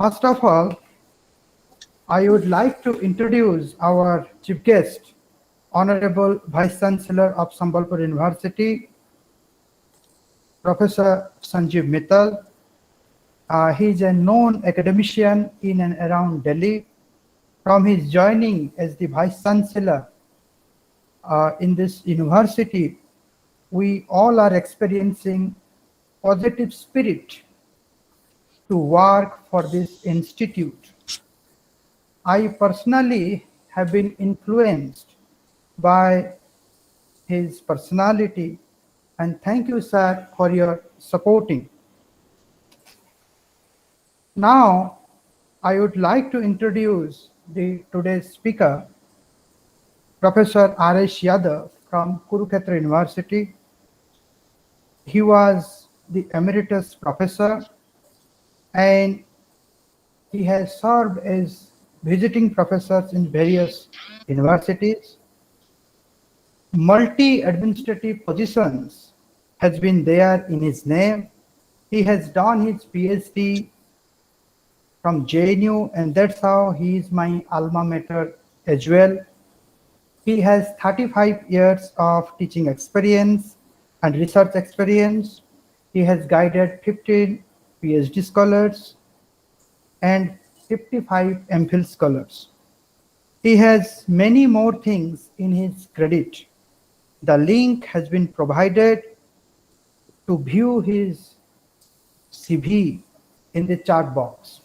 First of all, I would like to introduce our chief guest, Honorable Vice Chancellor of Sambalpur University, Professor Sanjeev Mittal. He is a known academician in and around Delhi. From his joining as the Vice Chancellor in this university, we all are experiencing positive spirit to work for this institute. I personally have been influenced by his personality, and thank you, sir, for your supporting. Now, I would like to introduce today's speaker, Professor R.S. Yadav from Kurukshetra University. He was the emeritus professor and he has served as visiting professors in various universities. Multi-administrative positions has been there in his name. He has done his PhD from JNU, and that's how he is my alma mater as well. He has 35 years of teaching experience and research experience. He has guided 15 PhD scholars and 55 MPhil scholars. He has many more things in his credit. The link has been provided to view his CV in the chat box.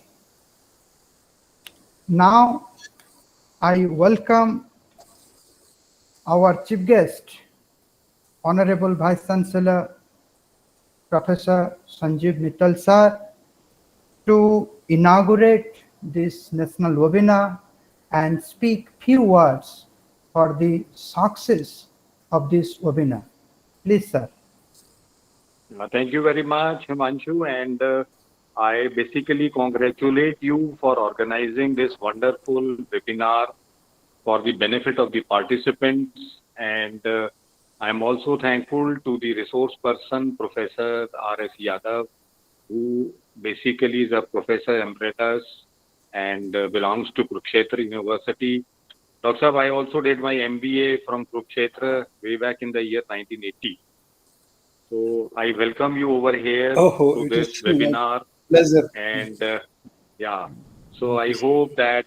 Now, I welcome our chief guest, Honorable Vice Chancellor, Professor Sanjeev Mittal sir, to inaugurate this national webinar and speak few words for the success of this webinar. Please, sir. Thank you very much, Himanshu, and I basically congratulate you for organizing this wonderful webinar for the benefit of the participants, and I'm also thankful to the resource person, Professor R.S. Yadav, who basically is a professor emeritus and belongs to Kurukshetra University. Dr. Saab, I also did my MBA from Kurukshetra way back in the year 1980. So I welcome you over here to this webinar. Pleasure. And yeah, so I hope that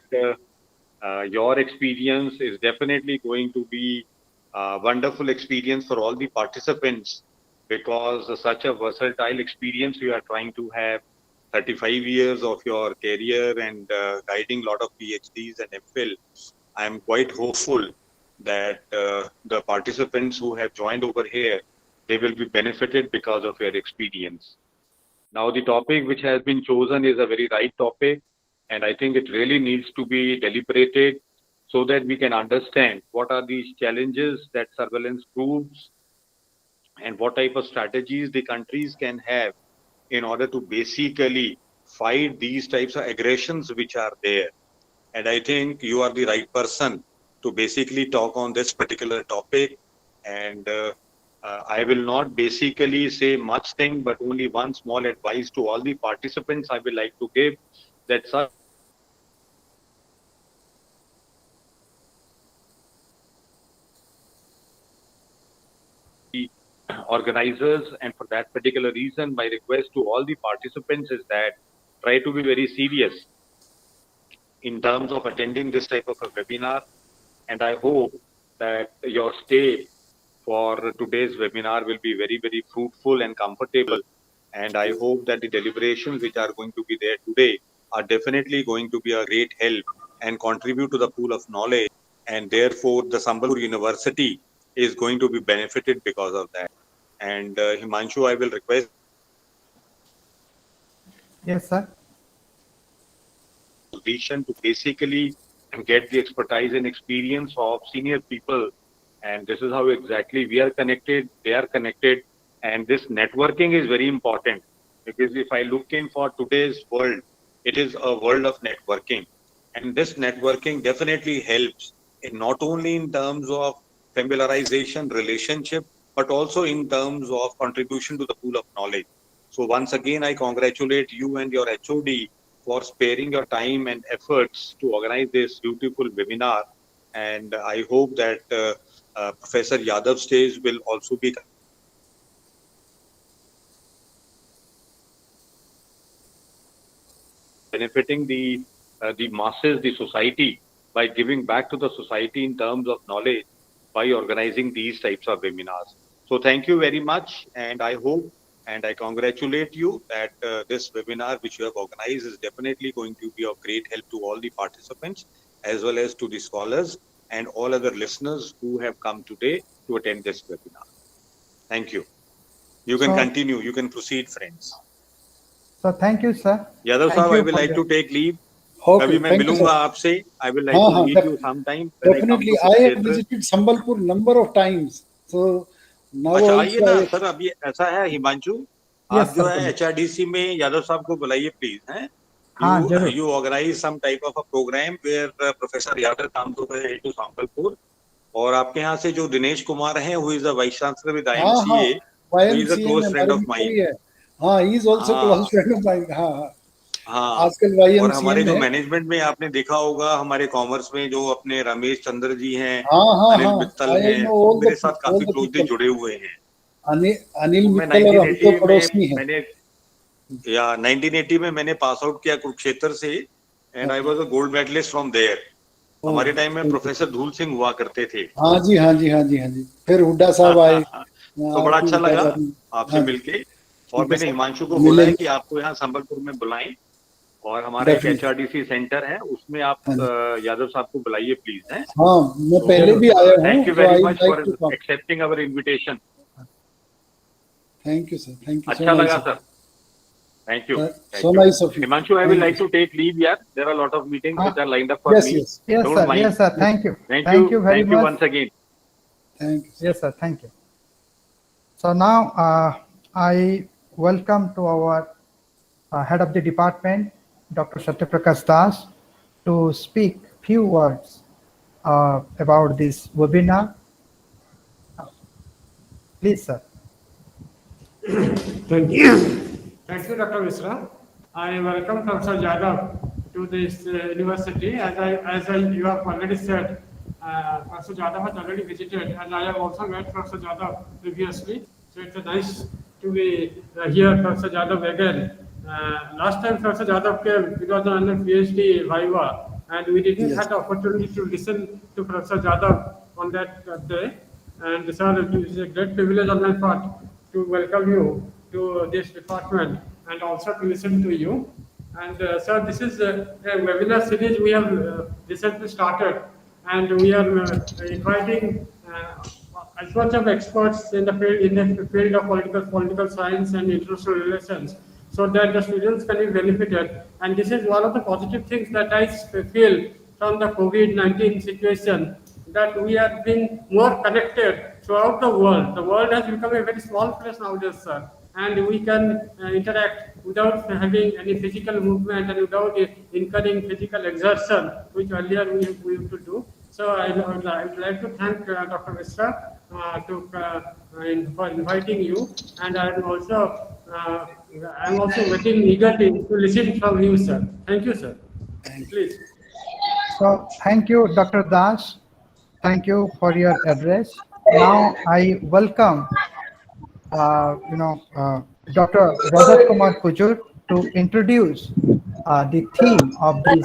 your experience is definitely going to be a wonderful experience for all the participants, because such a versatile experience you are trying to have, 35 years of your career and guiding a lot of PhDs and MPhil. I am quite hopeful that the participants who have joined over here, they will be benefited because of your experience. Now, the topic which has been chosen is a very right topic, and I think it really needs to be deliberated so that we can understand what are these challenges that surveillance proves and what type of strategies the countries can have in order to basically fight these types of aggressions which are there. And I think you are the right person to basically talk on this particular topic. And I will not basically say much thing, but only one small advice to all the participants I will like to give, that such organizers, and for that particular reason, my request to all the participants is that try to be very serious in terms of attending this type of a webinar. And I hope that your stay for today's webinar will be very, very fruitful and comfortable. And I hope that the deliberations which are going to be there today are definitely going to be a great help and contribute to the pool of knowledge. And therefore, the Sambalpur University is going to be benefited because of that. And Himanshu, I will request. Yes, sir. Position to basically get the expertise and experience of senior people, and this is how exactly we are connected, they are connected, and this networking is very important, because if I look in for today's world, it is a world of networking, and this networking definitely helps in not only in terms of familiarization, relationship, but also in terms of contribution to the pool of knowledge. So once again, I congratulate you and your HOD for sparing your time and efforts to organize this beautiful webinar. And I hope that Professor Yadav Stage will also be benefiting the masses, the society, by giving back to the society in terms of knowledge by organizing these types of webinars. So thank you very much, and I hope and I congratulate you that this webinar which you have organized is definitely going to be of great help to all the participants as well as to the scholars and all other listeners who have come today to attend this webinar. Thank you. You can continue. You can proceed, friends. So thank you, sir. Yadav sahab, I will like to take leave. Okay, कभी मैं मिलूंगा आपसे. I will like to meet you sometime. Definitely, I have visited Sambalpur number of times. So now अच्छा आइए ना sir. अभी ऐसा है हिमांशु, आप जो है HRDC में यादव साहब को बुलाइए प्लीज. हैं you organize some type of a program where Professor Yadav come to Sambalpur. और आपके यहाँ से जो दिनेश कुमार हैं, who is the vice chancellor with IMCA, who is a close friend of mine. हाँ, he is also close friend of mine. हाँ. आजकल और हमारे जो मैनेजमेंट में आपने देखा होगा, हमारे कॉमर्स में जो अपने रमेश चंद्र जी हैं, अनिल मित्तल हैं, मेरे साथ काफी क्लोजली जुड़े हुए हैं. अनिल मित्तल और हम तो पड़ोसी हैं. मैंने 1980 में मैंने पास आउट किया कुरुक्षेत्र से, and I was a gold medalist from there. हमारे टाइम में प्रोफेसर धूल सिंह हुआ करते थे. हाँ जी. फिर हुड्डा साहब आए. तो बड़ा अच्छा लगा आपसे मिलके, और मैंने हिमांशु को बोला है कि आपको यहाँ संबलपुर में बुलाएं, और हमारा एक HRDC सेंटर है, उसमें आप यादव साहब को बुलाइए प्लीज. हैं हाँ, मैं पहले भी आया हूँ. Thank you very much for accepting our invitation. Thank you sir. Thank you. अच्छा लगा sir. Thank you. So nice of you. Himanshu, I will like to take leave. Yeah, there are a lot of meetings which are lined up for me. Yes, Don't mind. Yes, sir. Thank you. Thank you very much. Once again. Thank you. Yes, sir. Thank you. So now I welcome to our head of the department, Dr. Satyaprakash Das, to speak few words about this webinar. Please, sir. Thank you. Thank you, Dr. Misra. I welcome Professor Yadav to this university. As you have already said, Professor Yadav has already visited, and I have also met Professor Yadav previously. So it's nice to be here, Professor Yadav again. Last time Professor Yadav came, it was under PhD Viva, and we didn't have the opportunity to listen to Professor Yadav on that day. And sir, it is a great privilege on my part to welcome you to this department and also to listen to you. And sir, this is a webinar series we have recently started, and we are inviting as much of experts in the field of political science and international relations, so that the students can be benefited. And this is one of the positive things that I feel from the COVID-19 situation, that we are being more connected throughout the world. The world has become a very small place nowadays, sir. And we can interact without having any physical movement and without incurring physical exertion, which earlier we used to do. So I would like to thank Dr. Misra for inviting you, and I'm also waiting eagerly to listen from you, sir. Thank you, sir. Please. So thank you, Dr. Das. Thank you for your address. Now I welcome Dr. Rajat Kumar Kujur to introduce the theme of this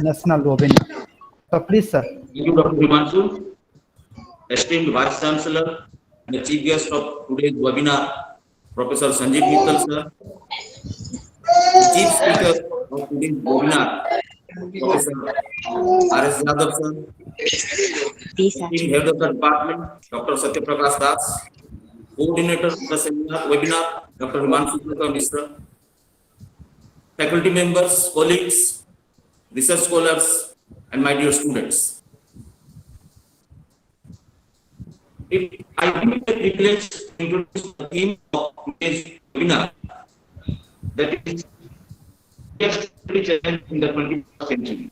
national webinar. So please, sir. Thank you, Dr. Himanshu. Esteemed Vice Chancellor, the Chief Guest of today's webinar, Professor Sanjeev Mittal, sir. The Chief Speaker of today's webinar, Professor R.S. Yadav, sir. Esteemed Head of the Department, Dr. Satyaprakash Das. Coordinator of the seminar webinar, Dr. Himanshu Misra. Faculty members, colleagues, research scholars, and my dear students. I give the privilege to introduce the theme of today's webinar, that is challenge in the 21st century.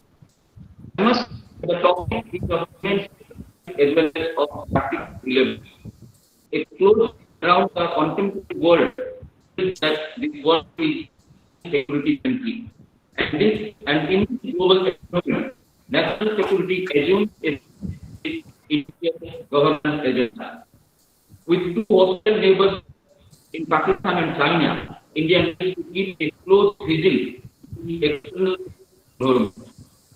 I must the topic is of as well as of practical level. A close around the contemporary world that this world is security country, And in this global environment, national security assumes a Indian government agenda. With two hostile neighbors in Pakistan and China, India needs to keep a close vigil to the external government.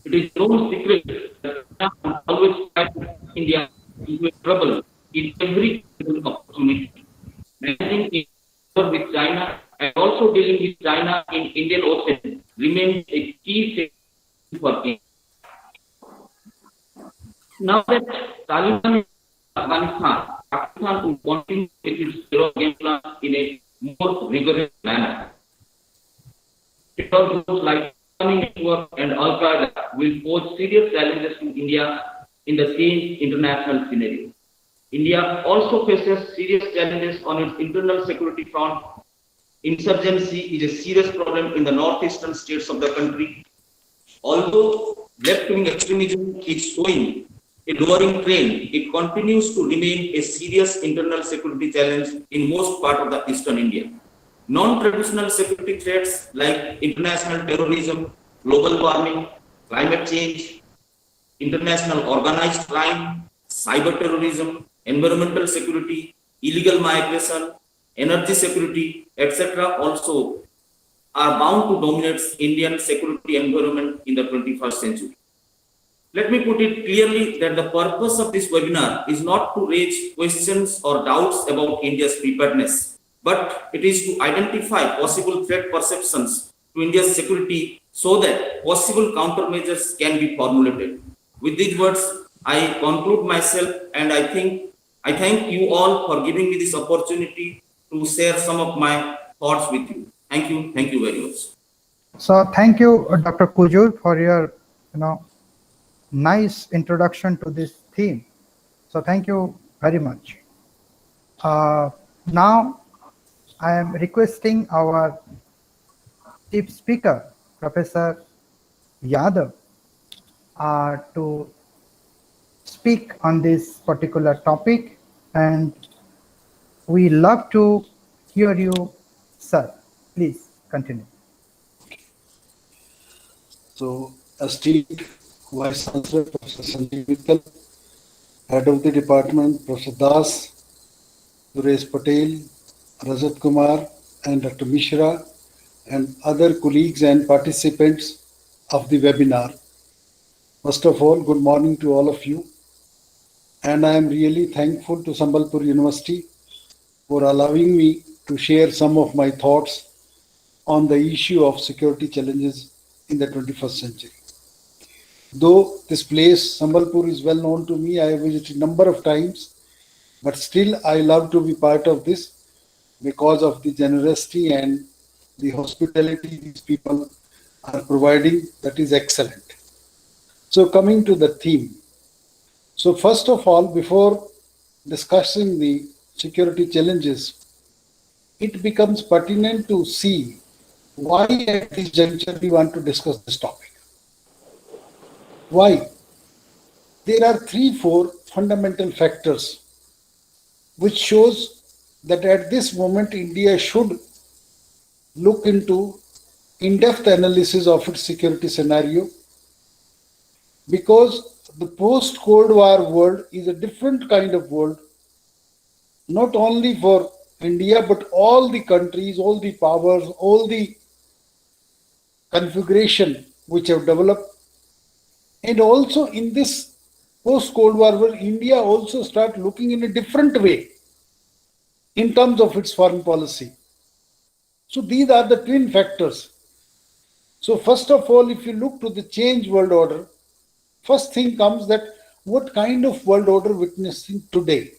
It is no secret that China always tries to get India into trouble in every opportunity. Managing it with China and also dealing with China in Indian Ocean remains a key strategy for India. Now that Taliban is in Afghanistan, Pakistan will continue with its terror game plan in a more rigorous manner. Terror groups like Islamic Network and Al Qaeda will pose serious challenges to India in the same international scenario. India also faces serious challenges on its internal security front. Insurgency is a serious problem in the northeastern states of the country. Although left-wing extremism is showing a lowering trend, it continues to remain a serious internal security challenge in most part of the eastern India. Non-traditional security threats like international terrorism, global warming, climate change, international organized crime, cyber terrorism, environmental security, illegal migration, energy security, etc. also are bound to dominate Indian security environment in the 21st century. Let me put it clearly that the purpose of this webinar is not to raise questions or doubts about India's preparedness, but it is to identify possible threat perceptions to India's security so that possible countermeasures can be formulated. With these words, I conclude myself, and I thank you all for giving me this opportunity to share some of my thoughts with you. Thank you very much. So thank you, Dr. Kujur, for your nice introduction to this theme. So thank you very much. Now I am requesting our chief speaker, Professor Yadav, to speak on this particular topic, and we love to hear you, sir. Please continue. So, esteemed Vice Chancellor Professor Sanjeev Mittal, Head of the Department Professor Das, Suresh Patel, Rajat Kumar, and Dr. Mishra, and other colleagues and participants of the webinar. First of all, good morning to all of you. And I am really thankful to Sambalpur University for allowing me to share some of my thoughts on the issue of security challenges in the 21st century. Though this place, Sambalpur, is well known to me, I have visited a number of times, but still I love to be part of this because of the generosity and the hospitality these people are providing. That is excellent. So coming to the theme. So first of all, before discussing the security challenges, it becomes pertinent to see why at this juncture we want to discuss this topic. Why? There are 3-4 fundamental factors which shows that at this moment India should look into in-depth analysis of its security scenario, because the post-Cold War world is a different kind of world, not only for India, but all the countries, all the powers, all the configuration which have developed. And also in this post-Cold War world, India also start looking in a different way in terms of its foreign policy. So these are the twin factors. So first of all, if you look to the changed world order, first thing comes that what kind of world order witnessing today?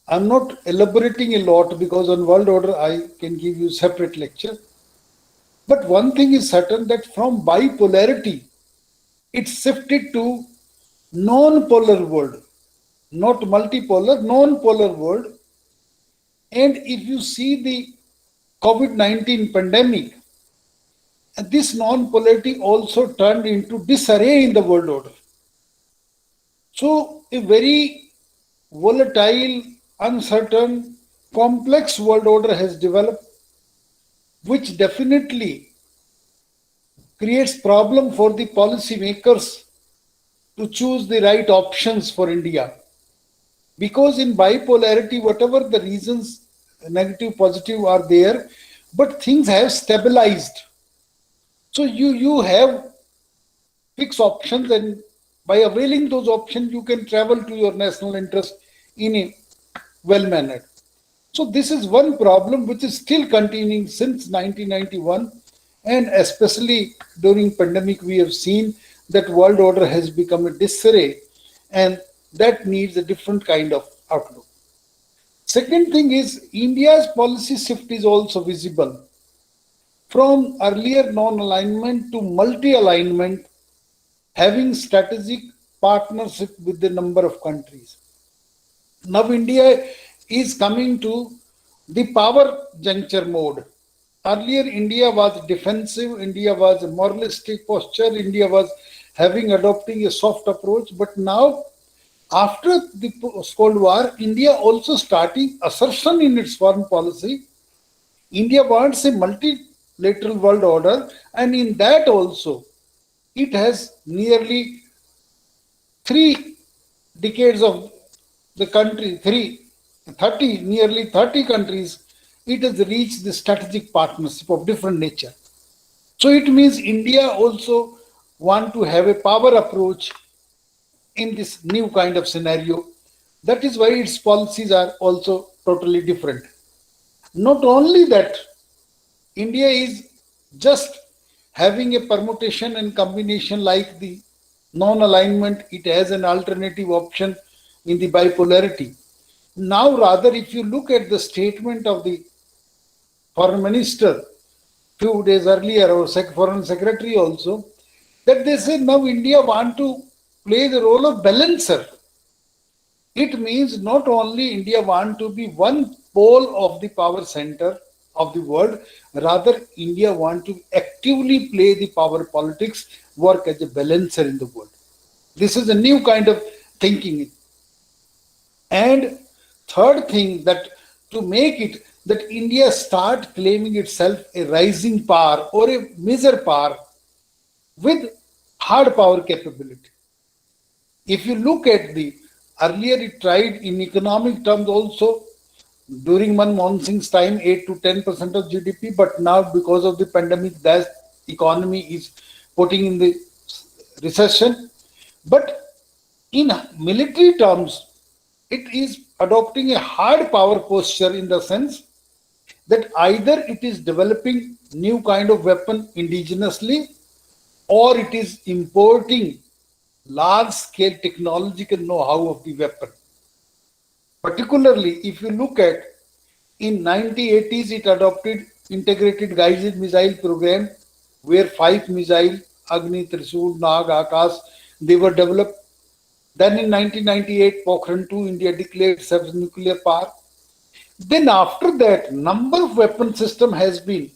I'm not elaborating a lot because on world order I can give you separate lecture. But one thing is certain, that from bipolarity, it shifted to non-polar world, not multipolar, non-polar world. And if you see the COVID-19 pandemic, this non-polarity also turned into disarray in the world order. So a very volatile, uncertain, complex world order has developed, which definitely creates problem for the policy makers to choose the right options for India. Because in bipolarity, whatever the reasons, negative, positive are there, but things have stabilized. So you have fixed options, and by availing those options, you can travel to your national interest in a well-mannered. So this is one problem which is still continuing since 1991, and especially during pandemic, we have seen that world order has become a disarray, and that needs a different kind of outlook. Second thing is India's policy shift is also visible from earlier non-alignment to multi-alignment, having strategic partnership with a number of countries. Now India is coming to the power juncture mode. Earlier India was defensive, India was a moralistic posture, India was adopting a soft approach, but now after the Cold War, India also starting assertion in its foreign policy. India wants a multilateral world order, and in that also it has nearly 3 decades of the country, nearly 30 countries, it has reached the strategic partnership of different nature. So it means India also want to have a power approach in this new kind of scenario. That is why its policies are also totally different. Not only that, India is just having a permutation and combination like the non-alignment, it has an alternative option in the bipolarity. Now rather, if you look at the statement of the foreign minister few days earlier, or foreign secretary also, that they say now India want to play the role of balancer. It means not only India want to be one pole of the power center of the world, rather India want to actively play the power politics, work as a balancer in the world. This is a new kind of thinking. And third thing, that to make it that India start claiming itself a rising power or a major power with hard power capability. If you look at the earlier, it tried in economic terms also during Manmohan Singh's time 8 to 10% of GDP, but now because of the pandemic, that economy is putting in the recession. But in military terms, it is adopting a hard power posture in the sense that either it is developing new kind of weapon indigenously, or it is importing large-scale technological know-how of the weapon. Particularly, if you look at in 1980s, it adopted integrated guided missile program, where 5 missiles, Agni, Trisul, Nag, Akash, they were developed. Then in 1998, Pokhran 2, India declared itself nuclear power. Then after that, number of weapon system has been,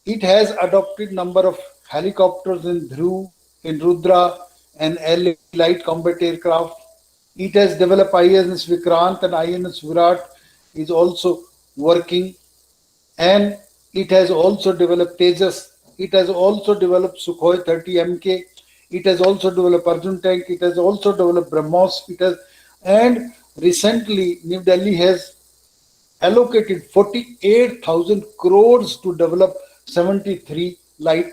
it has adopted number of helicopters in Dhruv, in Rudra, and light combat aircraft. It has developed INS Vikrant, and INS Virat is also working. And it has also developed Tejas. It has also developed Sukhoi 30 MK. It has also developed Arjun tank. It has also developed BrahMos. And recently, New Delhi has allocated 48,000 crores to develop 73 light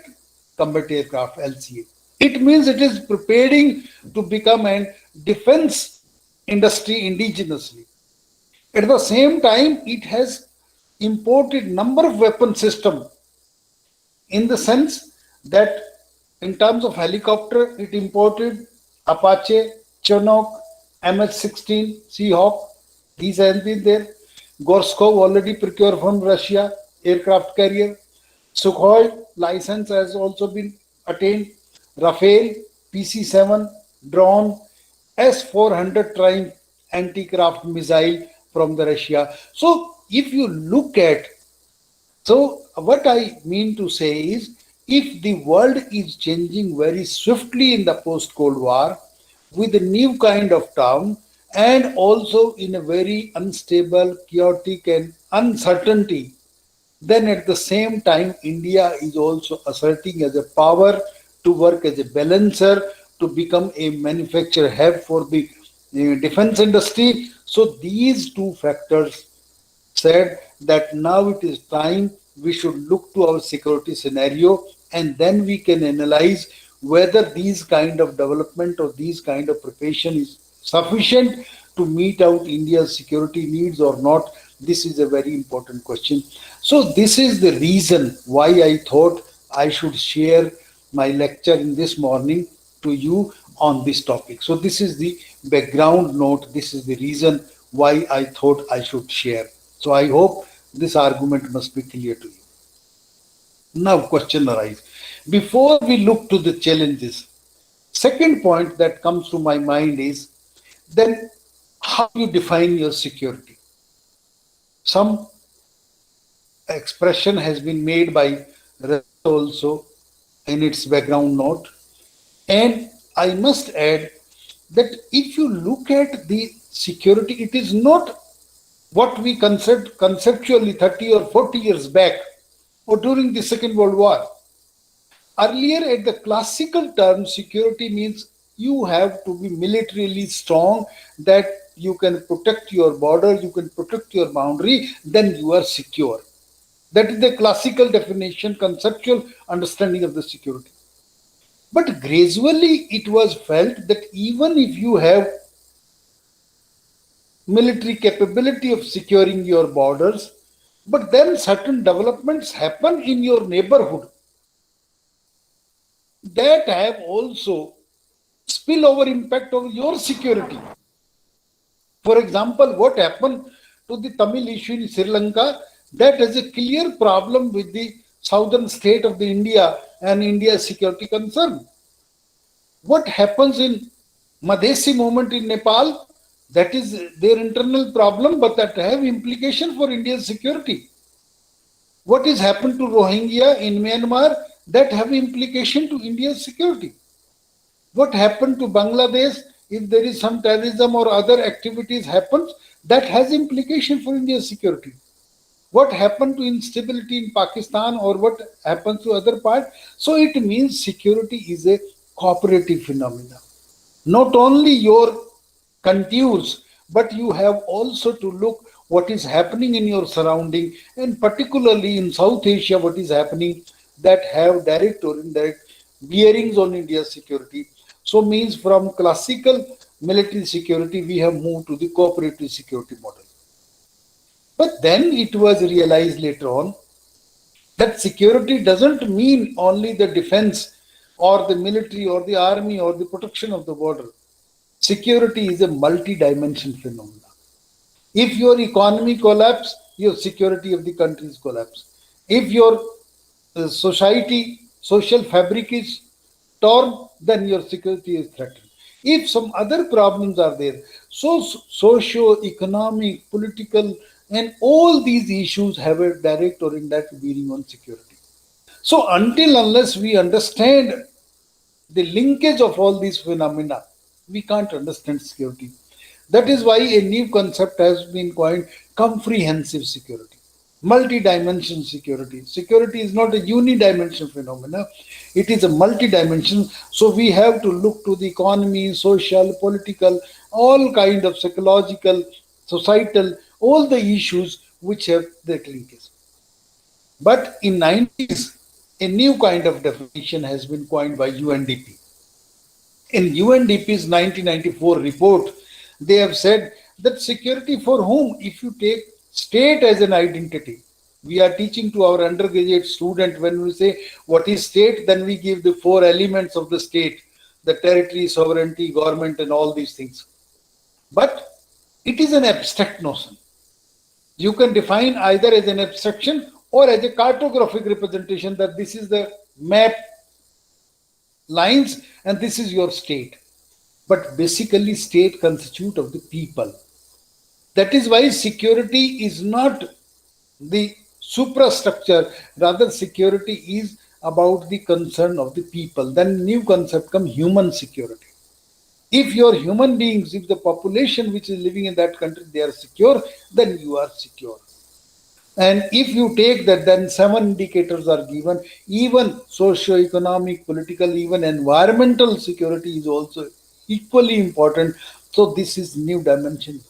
combat aircraft LCA. It means it is preparing to become a defense industry indigenously. At the same time, it has imported number of weapon systems, in the sense that in terms of helicopter, it imported Apache, Chinook, MH-16, Seahawk. These have been there. Gorskov already procured from Russia, aircraft carrier. Sukhoi license has also been attained. Rafale, PC-7, drone, S-400 Triumph anti-craft missile from the Russia. So if you look at, so what I mean to say is, if the world is changing very swiftly in the post-Cold War with a new kind of term, and also in a very unstable, chaotic and uncertainty, then at the same time, India is also asserting as a power to work as a balancer, to become a manufacturer hub for the defense industry. So these two factors said that now it is time we should look to our security scenario, and then we can analyze whether these kind of development or these kind of preparation is sufficient to meet out India's security needs or not. This is a very important question. So this is the reason why I thought I should share my lecture in this morning to you on this topic. So this is the background note. This is the reason why I thought I should share. So I hope this argument must be clear to you. Now question arises. Before we look to the challenges, second point that comes to my mind is then how you define your security. Some expression has been made by Rajat also in its background note. And I must add that if you look at the security, it is not what we concept conceptually 30 or 40 years back or during the Second World War. Earlier, at the classical term, security means you have to be militarily strong, that you can protect your border, you can protect your boundary, then you are secure. That is the classical definition, conceptual understanding of the security. But gradually it was felt that even if you have military capability of securing your borders, but then certain developments happen in your neighborhood that have also spillover impact on your security. For example, what happened to the Tamil issue in Sri Lanka, that has a clear problem with the southern state of the India and India's security concern. What happens in Madhesi movement in Nepal, that is their internal problem, but that have implication for India's security. What is happened to Rohingya in Myanmar, that have implication to India's security. What happened to Bangladesh, if there is some terrorism or other activities happens, that has implication for India's security. What happened to instability in Pakistan or what happens to other parts. So it means security is a cooperative phenomena. Not only your contours, but you have also to look what is happening in your surrounding, and particularly in South Asia, what is happening that have direct or indirect bearings on India's security. So means from classical military security, we have moved to the cooperative security model. But then it was realized later on that security doesn't mean only the defense or the military or the army or the protection of the border. Security is a multi-dimensional phenomenon. If your economy collapses, your security of the country is collapsed. If your social fabric is torn, then your security is threatened. If some other problems are there, so socio-economic, political, and all these issues have a direct or indirect bearing on security. So until unless we understand the linkage of all these phenomena, we can't understand security. That is why a new concept has been coined, comprehensive security, multi-dimensional security. Security is not a unidimensional phenomena, it is a multi-dimensional. So we have to look to the economy, social, political, all kind of psychological, societal, all the issues which have that linkage. But in 90s, a new kind of definition has been coined by UNDP. In UNDP's 1994 report, they have said that security for whom, if you take state as an identity, we are teaching to our undergraduate student, when we say what is state, then we give the 4 elements of the state, the territory, sovereignty, government, and all these things. But it is an abstract notion. You can define either as an abstraction or as a cartographic representation, that this is the map lines and this is your state. But basically state constitute of the people. That is why security is not the suprastructure, rather security is about the concern of the people. Then new concept come human security. If your human beings, if the population which is living in that country, they are secure, then you are secure. And if you take that, then 7 indicators are given. Even socio-economic, political, even environmental security is also equally important. So this is new dimension.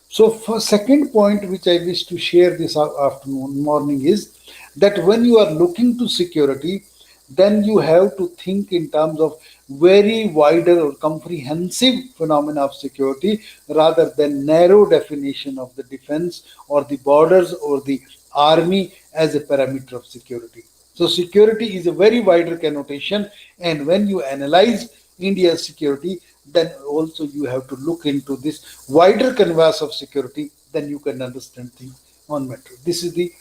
So for second point, which I wish to share this afternoon, morning, is that when you are looking to security, then you have to think in terms of very wider or comprehensive phenomena of security rather than narrow definition of the defense or the borders or the army as a parameter of security. So security is a very wider connotation, and when you analyze India's security, then also you have to look into this wider canvas of security, then you can understand things on matter. This is the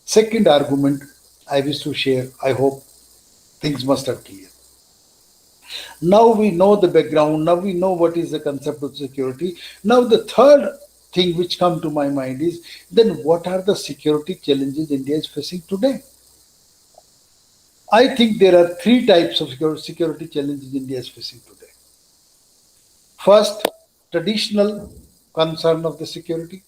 second argument I wish to share. I hope things must have clear. Now we know the background, now we know what is the concept of security. Now the third thing which come to my mind is, then what are the security challenges India is facing today? I think there are three types of security challenges India is facing today. First, traditional concern of the security.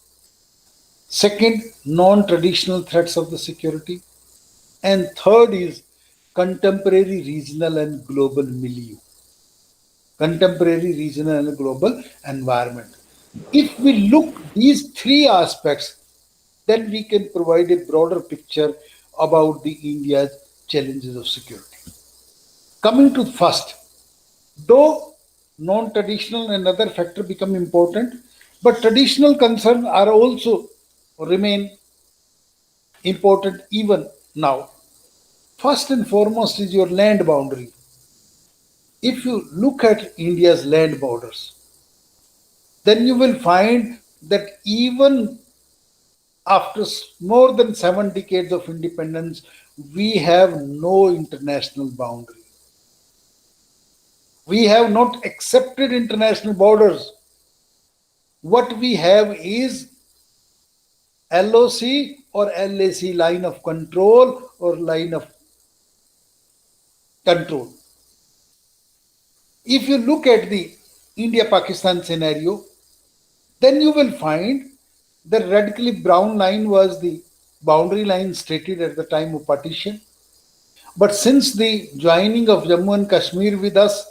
Second, non-traditional threats of the security. And third is contemporary regional and global milieu. Contemporary regional and global environment. If we look these three aspects, then we can provide a broader picture about the India's challenges of security. Coming to first, though non-traditional and other factors become important, but traditional concerns are also remain important even now. First and foremost is your land boundary. If you look at India's land borders, then you will find that even after more than 7 decades of independence, we have no international boundary. We have not accepted international borders. What we have is LOC or LAC, line of control or line of control. If you look at the India-Pakistan scenario, then you will find the radically brown line was the boundary line stated at the time of partition. But since the joining of Jammu and Kashmir with us,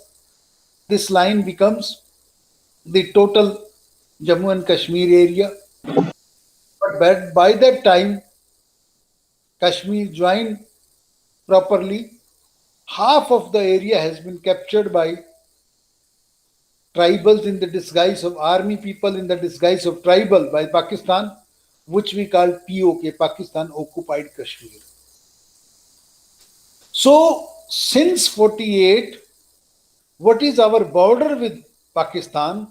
this line becomes the total Jammu and Kashmir area. But by that time, Kashmir joined properly. Half of the area has been captured by tribals in the disguise of army people, in the disguise of tribal by Pakistan, which we call POK, Pakistan Occupied Kashmir. So since 48, what is our border with Pakistan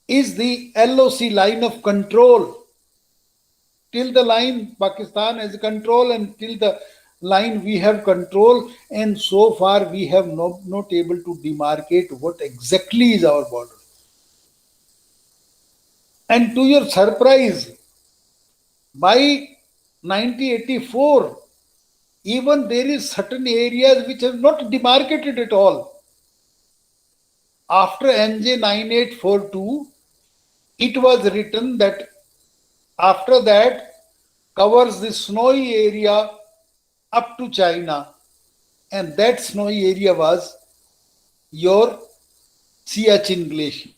is the LOC, line of control. Till the line Pakistan has control and till the line we have control, and so far we have not able to demarcate what exactly is our border. And to your surprise, by 1984, even there is certain areas which have not demarcated at all. After NJ 9842, it was written that after that covers the snowy area up to China, and that snowy area was your Siachen Glacier.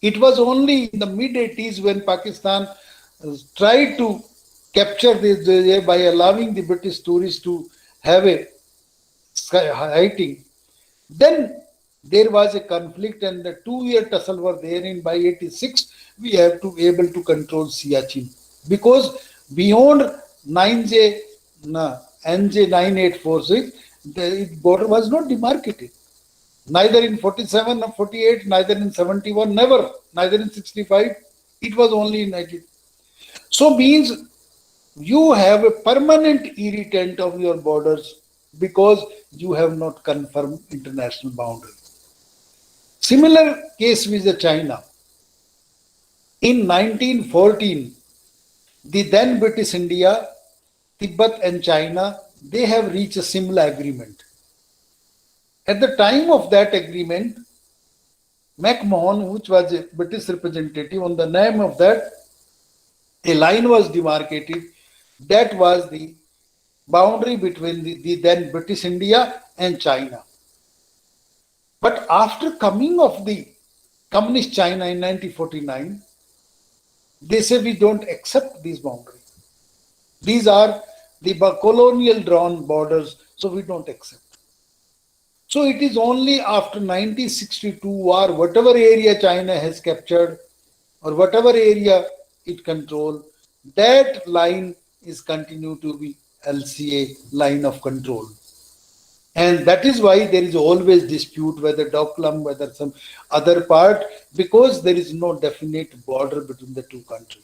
It was only in the mid-80s when Pakistan tried to capture this area by allowing the British tourists to have a sighting. Then there was a conflict and the 2-year tussle were there, and by 86 we have to able to control Siachen, because beyond NJ 9846 the border was not demarcated, neither in 47 or 48, neither in 71, never, neither in 65. It was only in 90. So means you have a permanent irritant of your borders because you have not confirmed international boundary. Similar case with China. In 1914, the then British India, Tibet and China, they have reached a similar agreement. At the time of that agreement, McMahon, which was a British representative, on the name of that, a line was demarcated. That was the boundary between the then British India and China. But after coming of the Communist China in 1949, they say we don't accept these boundaries. These are the colonial drawn borders, so we don't accept. So it is only after 1962 war, whatever area China has captured or whatever area it controls, that line is continued to be LCA line of control. And that is why there is always dispute whether Doklam, whether some other part, because there is no definite border between the two countries.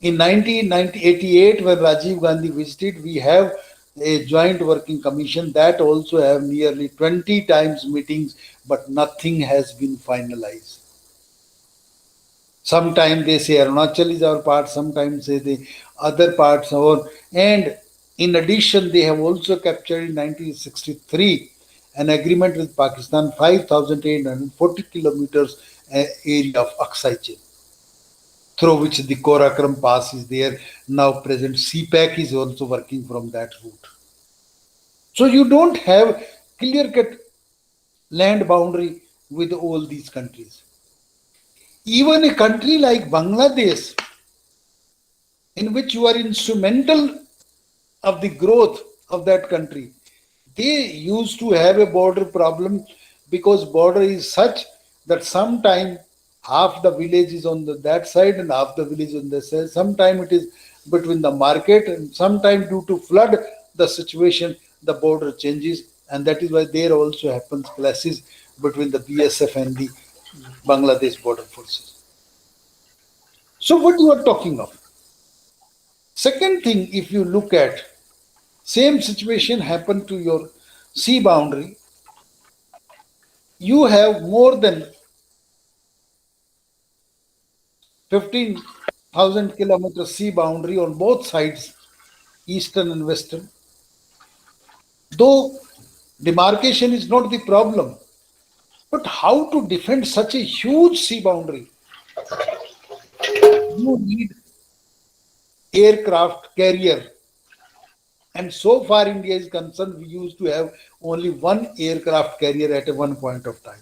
In 1988, when Rajiv Gandhi visited, we have a joint working commission that also have nearly 20 times meetings, but nothing has been finalized. Sometimes they say Arunachal is our part, sometimes say the other parts are our. And in addition, they have also captured in 1963 an agreement with Pakistan, 5,840 kilometers area of Aksai chain, through which the Korakram Pass is there. Now present CPAC is also working from that route. So you don't have clear-cut land boundary with all these countries. Even a country like Bangladesh, in which you are instrumental of the growth of that country, they used to have a border problem because border is such that sometime half the village is on that side and half the village on this side. Sometime it is between the market, and sometime due to flood, the situation, the border changes, and that is why there also happens clashes between the BSF and the Bangladesh border forces. So what you are talking of? Second thing, if you look at same situation happened to your sea boundary, you have more than 15,000 kilometers sea boundary on both sides, eastern and western. Though demarcation is not the problem, but how to defend such a huge sea boundary? You need aircraft carrier. And so far India is concerned, we used to have only one aircraft carrier at one point of time.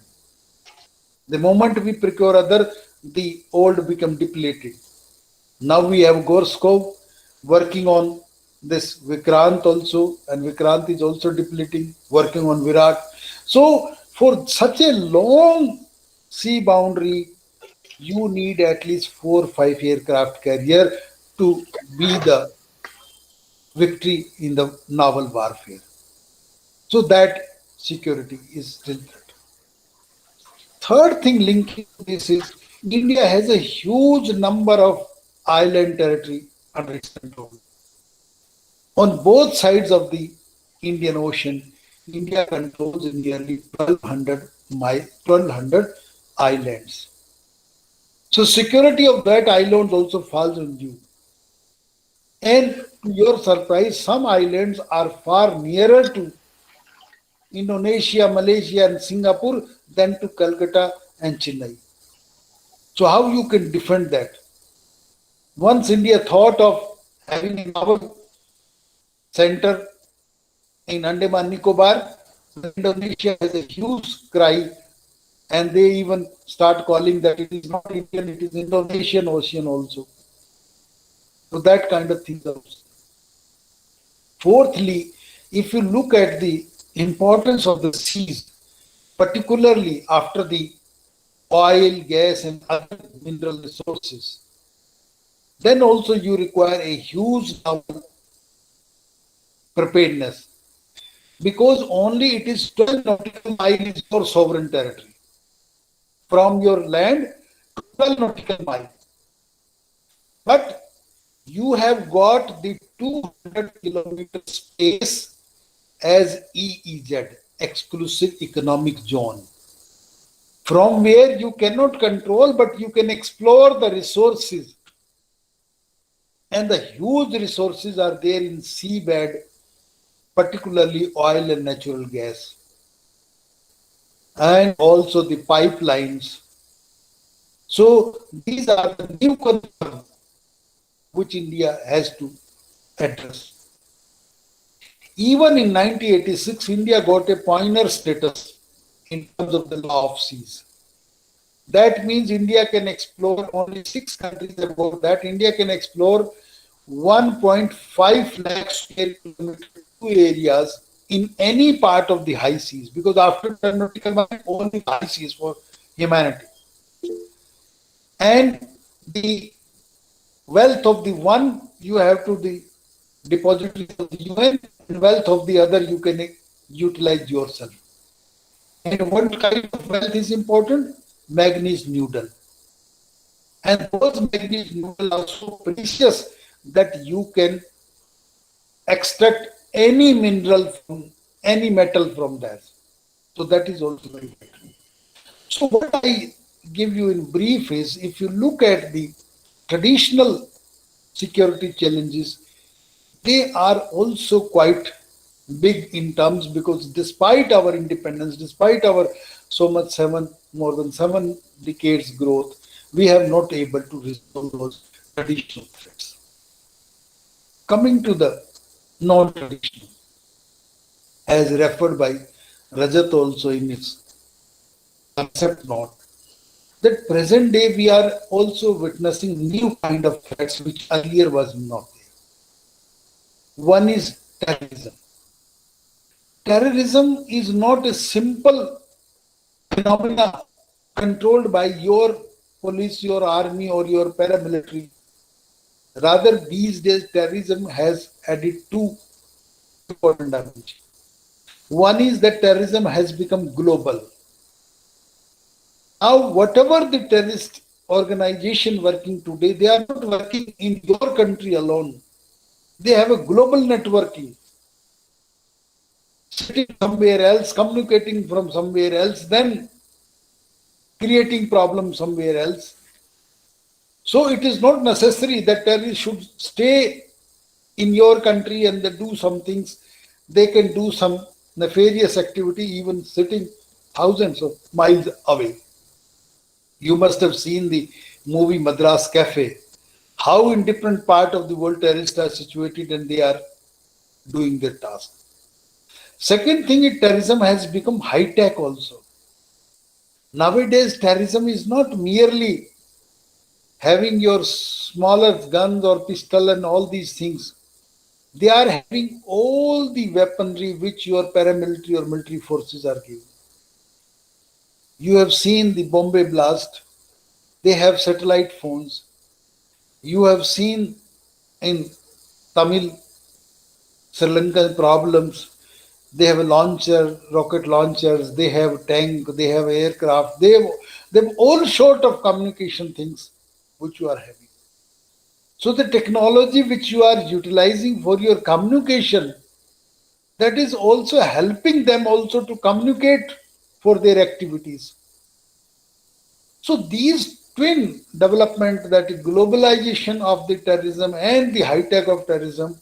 The moment we procure other, the old become depleted. Now we have Gorskov working on this Vikrant also, and Vikrant is also depleting, working on Virat. So for such a long sea boundary, you need at least 4 or 5 aircraft carrier to be the victory in the naval warfare. So that security is still threat. Third thing linking to this is India has a huge number of island territory under its control. On both sides of the Indian Ocean, India controls nearly 1,200 islands. So security of that island also falls on you. And to your surprise, some islands are far nearer to Indonesia, Malaysia, and Singapore than to Calcutta and Chennai. So how you can defend that? Once India thought of having a naval center in Andaman Nicobar, Indonesia has a huge cry, and they even start calling that it is not Indian, it is Indonesian Ocean also. So that kind of things also. Fourthly, if you look at the importance of the seas, particularly after the oil, gas, and other mineral resources, then also you require a huge naval preparedness, because only it is 12 nautical miles for sovereign territory. From your land, 12 nautical miles. But you have got the 200 kilometer space as EEZ, exclusive economic zone, from where you cannot control, but you can explore the resources. And the huge resources are there in seabed, particularly oil and natural gas, and also the pipelines. So these are the new concerns which India has to address. Even in 1986, India got a pioneer status in terms of the law of seas. That means India can explore only 6 countries above that. India can explore 1.5 lakh square kilometer areas in any part of the high seas, because after the nautical marine, only the high seas for humanity. And the wealth of the one you have to the depository of the UN, and wealth of the other you can utilize yourself. And what kind of wealth is important? Manganese noodle. And those manganese noodle are so precious that you can extract any mineral from any metal from that. So that is also very important. So what I give you in brief is, if you look at the traditional security challenges, they are also quite big in terms, because despite our independence, despite our more than 7 decades growth, we have not able to resolve those traditional threats. Coming to the non-traditional, as referred by Rajat also in its concept note, that present day we are also witnessing new kind of threats which earlier was not there. One is terrorism. Terrorism is not a simple phenomena controlled by your police, your army, or your paramilitary. Rather, these days terrorism has added 2 important dimensions. One is that terrorism has become global. Now, whatever the terrorist organization working today, they are not working in your country alone. They have a global networking. Sitting somewhere else, communicating from somewhere else, then creating problems somewhere else. So it is not necessary that terrorists should stay in your country and they do some things. They can do some nefarious activity even sitting thousands of miles away. You must have seen the movie Madras Cafe, how in different part of the world terrorists are situated and they are doing their task. Second thing is, terrorism has become high-tech also. Nowadays, terrorism is not merely having your smaller guns or pistol and all these things. They are having all the weaponry which your paramilitary or military forces are giving. You have seen the Bombay blast. They have satellite phones. You have seen in Tamil, Sri Lankan problems. They have a launcher, rocket launchers, they have tank, they have aircraft, they have all sort of communication things which you are having. So the technology which you are utilizing for your communication, that is also helping them also to communicate for their activities. So these twin development, that is globalization of the terrorism and the high tech of terrorism,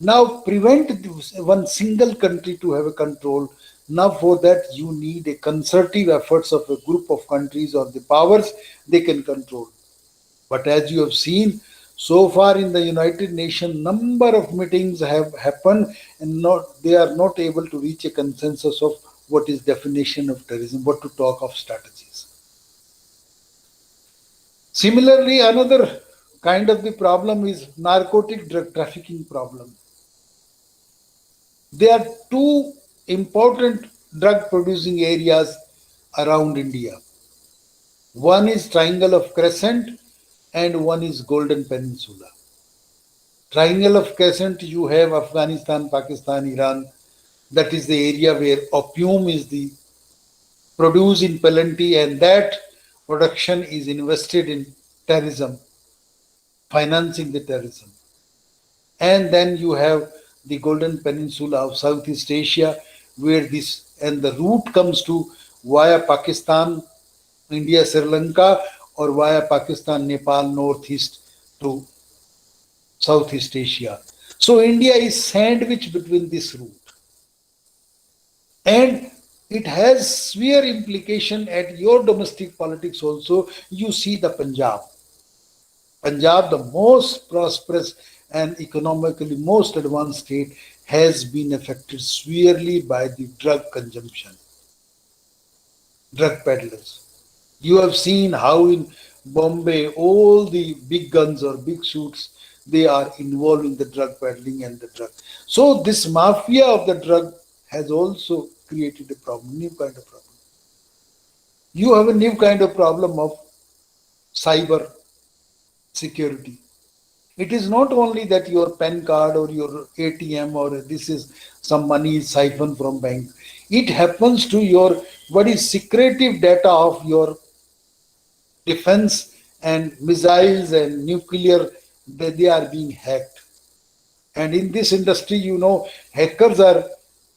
now prevent one single country to have a control. Now for that you need a concerted efforts of a group of countries or the powers they can control. But as you have seen, so far in the United Nations, number of meetings have happened and they are not able to reach a consensus of what is definition of terrorism, what to talk of strategies. Similarly, another kind of the problem is narcotic drug trafficking problem. There are 2 important drug producing areas around India. One is Triangle of Crescent and one is Golden Peninsula. Triangle of Crescent, you have Afghanistan, Pakistan, Iran. That is the area where opium is the produced in plenty, and that production is invested in terrorism, financing the terrorism. And then you have the Golden Peninsula of Southeast Asia, where this, and the route comes to via Pakistan, India, Sri Lanka, or via Pakistan, Nepal, northeast to Southeast Asia. So India is sandwiched between this route. And it has severe implication at your domestic politics also. You see the Punjab. Punjab, the most prosperous and economically most advanced state, has been affected severely by the drug consumption, drug peddlers. You have seen how in Bombay, all the big guns or big shoots, they are involved in the drug peddling and the drug. So this mafia of the drug has also created a problem, new kind of problem. You have a new kind of problem of cyber security. It is not only that your PAN card or your ATM or this is some money is siphoned from bank. It happens to your what is secretive data of your defense and missiles and nuclear, they are being hacked. And in this industry, you know, hackers are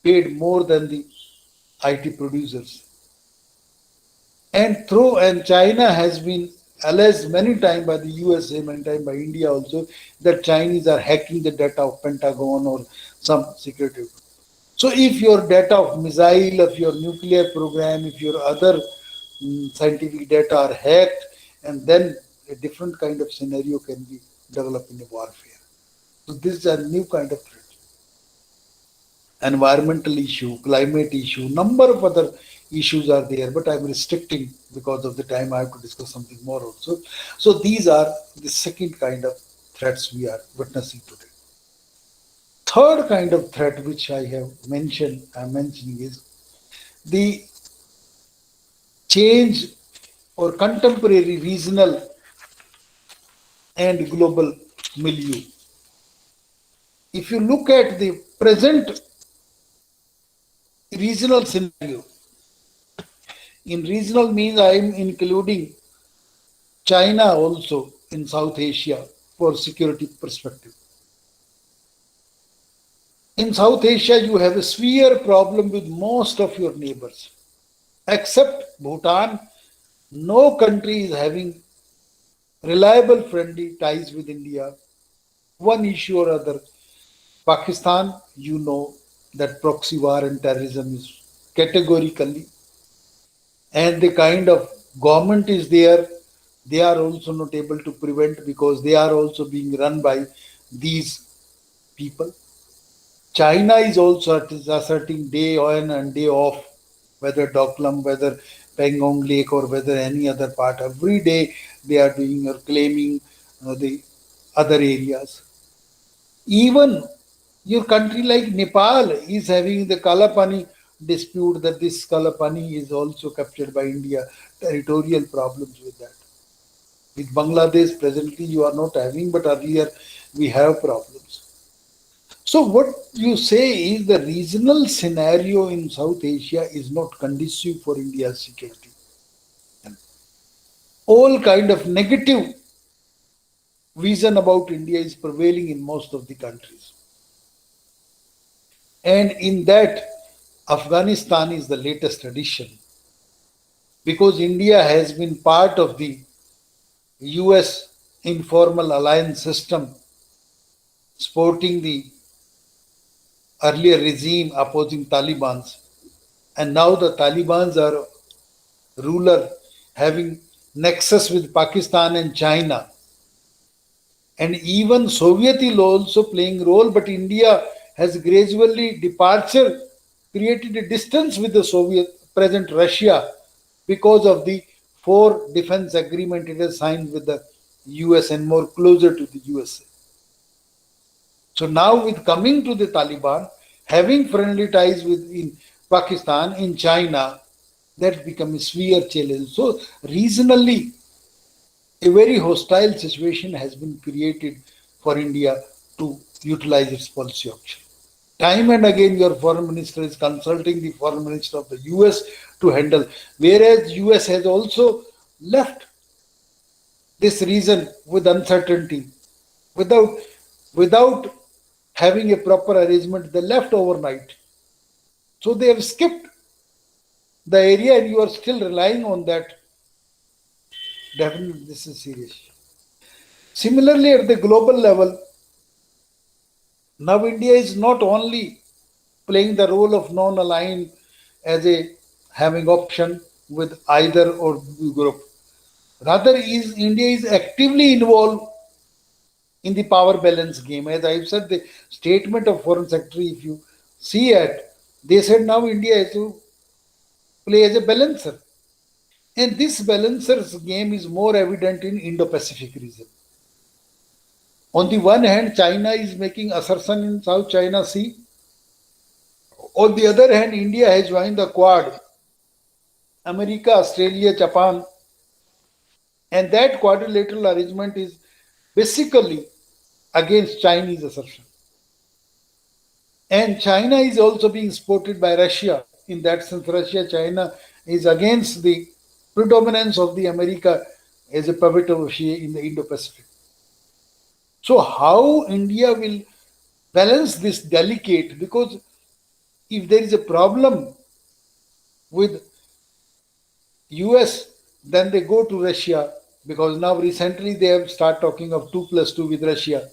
paid more than the IT producers. And China has been alleged many times by the USA, many times by India also, that Chinese are hacking the data of Pentagon or some secretive. So if your data of missile, of your nuclear program, if your other scientific data are hacked, and then a different kind of scenario can be developed in a warfare. So this is a new kind of threat. Environmental issue, climate issue, number of other issues are there, but I'm restricting because of the time. I have to discuss something more also. So these are the second kind of threats we are witnessing today. Third kind of threat which I have mentioned, I'm mentioning is the change or contemporary regional and global milieu. If you look at the present regional scenario, in regional means I am including China also in South Asia for security perspective. In South Asia, you have a severe problem with most of your neighbors. Except Bhutan, no country is having reliable friendly ties with India. One issue or other. Pakistan, you know that proxy war and terrorism is categorically, and the kind of government is there, they are also not able to prevent because they are also being run by these people. China is also asserting day on and day off, whether Doklam, whether Pangong Lake, or whether any other part. Every day they are doing or claiming the other areas. Even your country like Nepal is having the Kalapani dispute, that this Kalapani is also captured by India. Territorial problems with that. With Bangladesh, presently you are not having, but earlier we have problems. So what you say is the regional scenario in South Asia is not conducive for India's security. And all kind of negative vision about India is prevailing in most of the countries. And in that, Afghanistan is the latest addition, because India has been part of the US informal alliance system, supporting the earlier regime opposing Taliban. And now the Taliban are ruler having nexus with Pakistan and China. And even Soviet is also playing role, but India has gradually created a distance with the Soviet, present Russia, because of the 4 defense agreement it has signed with the US and more closer to the USA. So now with coming to the Taliban, having friendly ties with in Pakistan, in China, that becomes a severe challenge. So regionally, a very hostile situation has been created for India to utilize its policy option. Time and again, your foreign minister is consulting the foreign minister of the US to handle, whereas US has also left this region with uncertainty, without having a proper arrangement. They left overnight. So they have skipped the area and you are still relying on that. Definitely, this is serious. Similarly, at the global level, now India is not only playing the role of non-aligned as a having option with either or group. Rather, India is actively involved in the power balance game. As I've said, the statement of Foreign Secretary, if you see it, they said now India has to play as a balancer. And this balancer's game is more evident in Indo-Pacific region. On the one hand, China is making assertion in South China Sea. On the other hand, India has joined the Quad, America, Australia, Japan, and that quadrilateral arrangement is basically against Chinese assertion. And China is also being supported by Russia. In that sense, Russia, China is against the predominance of the America as a pivotal in the Indo-Pacific. So how India will balance this delicate, because if there is a problem with US, then they go to Russia, because now recently they have started talking of 2+2 with Russia.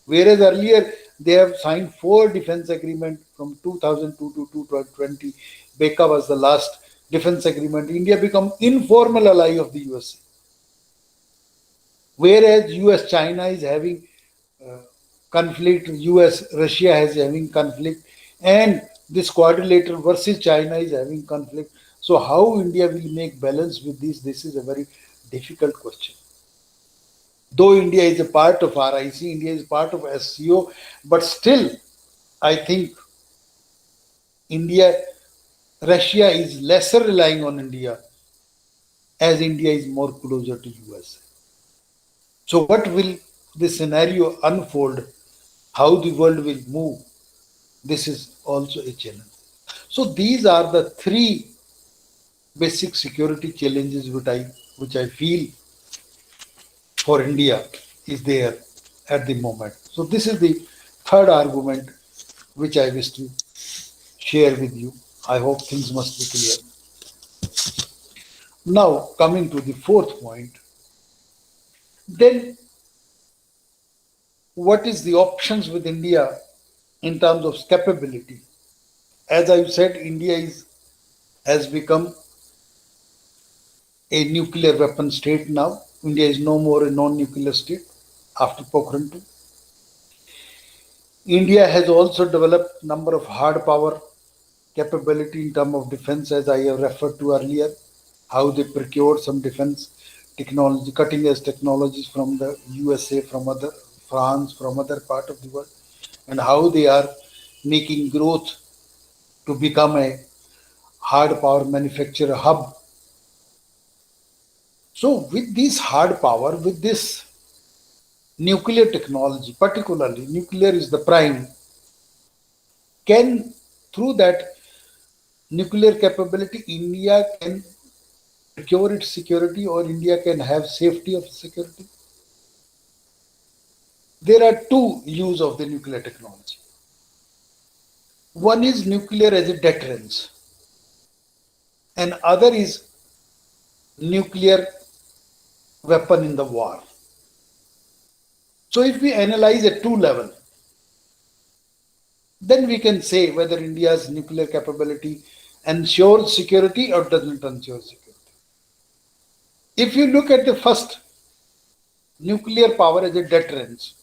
Whereas earlier they have signed 4 defense agreements from 2002 to 2020. BECA was the last defense agreement. India become informal ally of the USA. Whereas US-China is having conflict, US-Russia is having conflict, and this quadrilateral versus China is having conflict. So how India will make balance with this? This is a very difficult question. Though India is a part of RIC, India is part of SCO, but still, I think Russia is lesser relying on India, as India is more closer to US. So what will this scenario unfold? How the world will move? This is also a challenge. So these are the 3 basic security challenges which I feel for India is there at the moment. So this is the 3rd argument which I wish to share with you. I hope things must be clear. Now coming to the 4th point, then what is the options with India in terms of capability? As I've said, India has become a nuclear weapon state now. India is no more a non-nuclear state after Pokhran II. India has also developed number of hard power capability in terms of defense, as I have referred to earlier, how they procured some defense technology, cutting edge technologies from the USA, from France, from other part of the world, and how they are making growth to become a hard power manufacturer hub. So with this hard power, with this nuclear technology, particularly nuclear is the prime, through that nuclear capability, India can procure its security, or India can have safety of security? There are 2 uses of the nuclear technology. One is nuclear as a deterrence, and other is nuclear weapon in the war. So if we analyze at 2 levels, then we can say whether India's nuclear capability ensures security or doesn't ensure security. If you look at the first, nuclear power as a deterrence,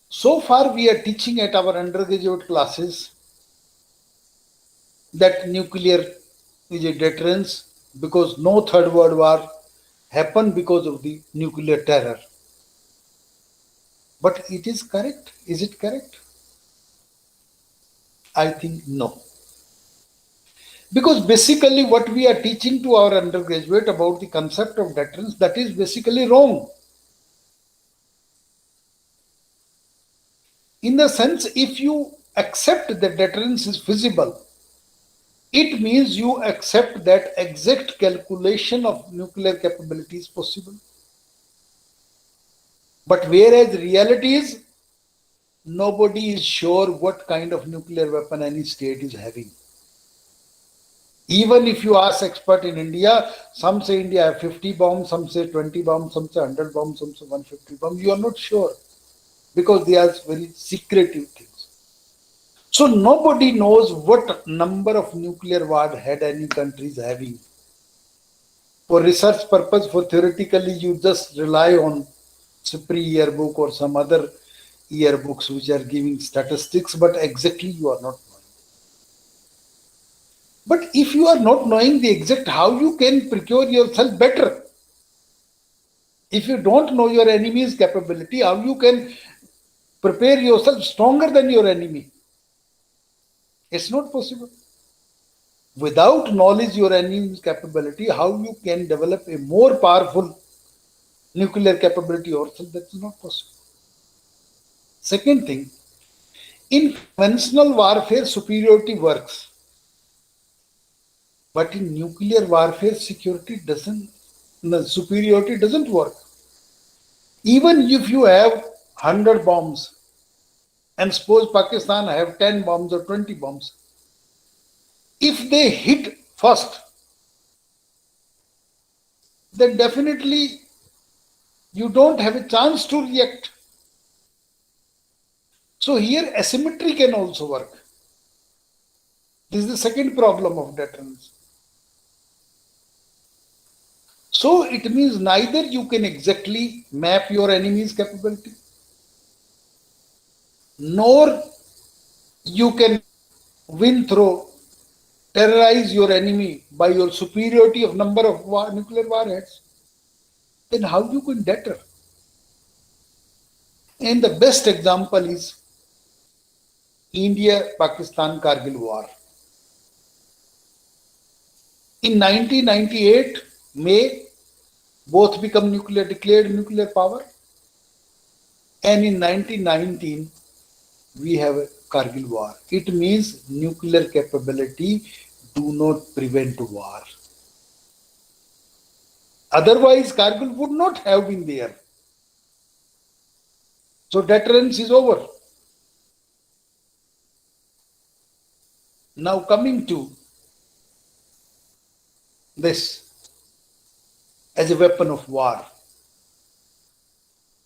so far we are teaching at our undergraduate classes that nuclear is a deterrence because no Third World War happened because of the nuclear terror. But it is correct? Is it correct? I think no. Because basically what we are teaching to our undergraduate about the concept of deterrence, that is basically wrong. In the sense, if you accept that deterrence is feasible, it means you accept that exact calculation of nuclear capability is possible. But whereas reality is, nobody is sure what kind of nuclear weapon any state is having. Even if you ask expert in India, some say India have 50 bombs, some say 20 bombs, some say 100 bombs, some say 150 bombs. You are not sure because they are very secretive things. So nobody knows what number of nuclear warhead any country is having. For research purpose, for theoretically, you just rely on SIPRI yearbook or some other yearbooks which are giving statistics, but exactly you are not knowing. But if you are not knowing the exact how you can procure yourself better, if you don't know your enemy's capability, how you can prepare yourself stronger than your enemy? It's not possible. Without knowledge your enemy's capability, how you can develop a more powerful nuclear capability yourself? That is not possible. Second thing, in conventional warfare, superiority works. But in nuclear warfare, superiority doesn't work. Even if you have 100 bombs, and suppose Pakistan have 10 bombs or 20 bombs, if they hit first, then definitely you don't have a chance to react. So here asymmetry can also work. This is the second problem of deterrence. So it means neither you can exactly map your enemy's capability, nor you can win through terrorize your enemy by your superiority of number of nuclear warheads. Then how you can deter? And the best example is India-Pakistan Kargil war. In 1998, May, both become declared nuclear power. And in 1919, we have a Kargil war. It means nuclear capability do not prevent war. Otherwise, Kargil would not have been there. So deterrence is over. Now coming to this as a weapon of war.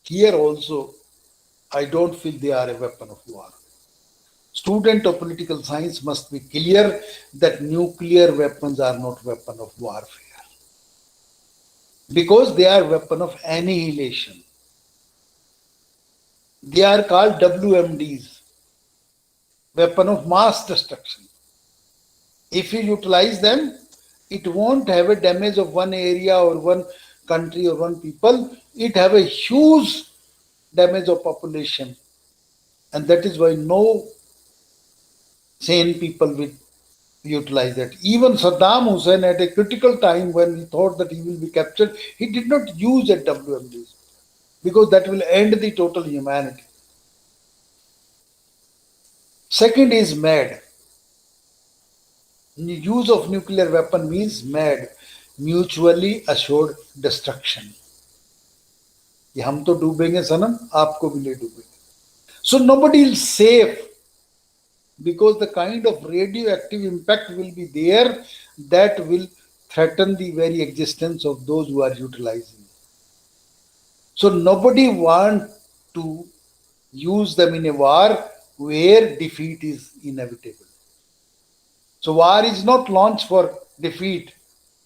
Here also, I don't feel they are a weapon of war. Student of political science must be clear that nuclear weapons are not weapon of warfare, because they are weapon of annihilation. They are called WMDs, weapon of mass destruction. If you utilize them, it won't have a damage of one area or one country or one people. It have a huge damage of population. And that is why no sane people will utilize that. Even Saddam Hussein at a critical time when he thought that he will be captured, he did not use that WMDs, because that will end the total humanity. Second is MAD. The use of nuclear weapon means MAD, mutually assured destruction. ये हम तो डूबेंगे सनम, आपको भी ले डूबेंगे. So nobody is safe, because the kind of radioactive impact will be there that will threaten the very existence of those who are utilizing. So nobody wants to use them in a war where defeat is inevitable. So war is not launched for defeat.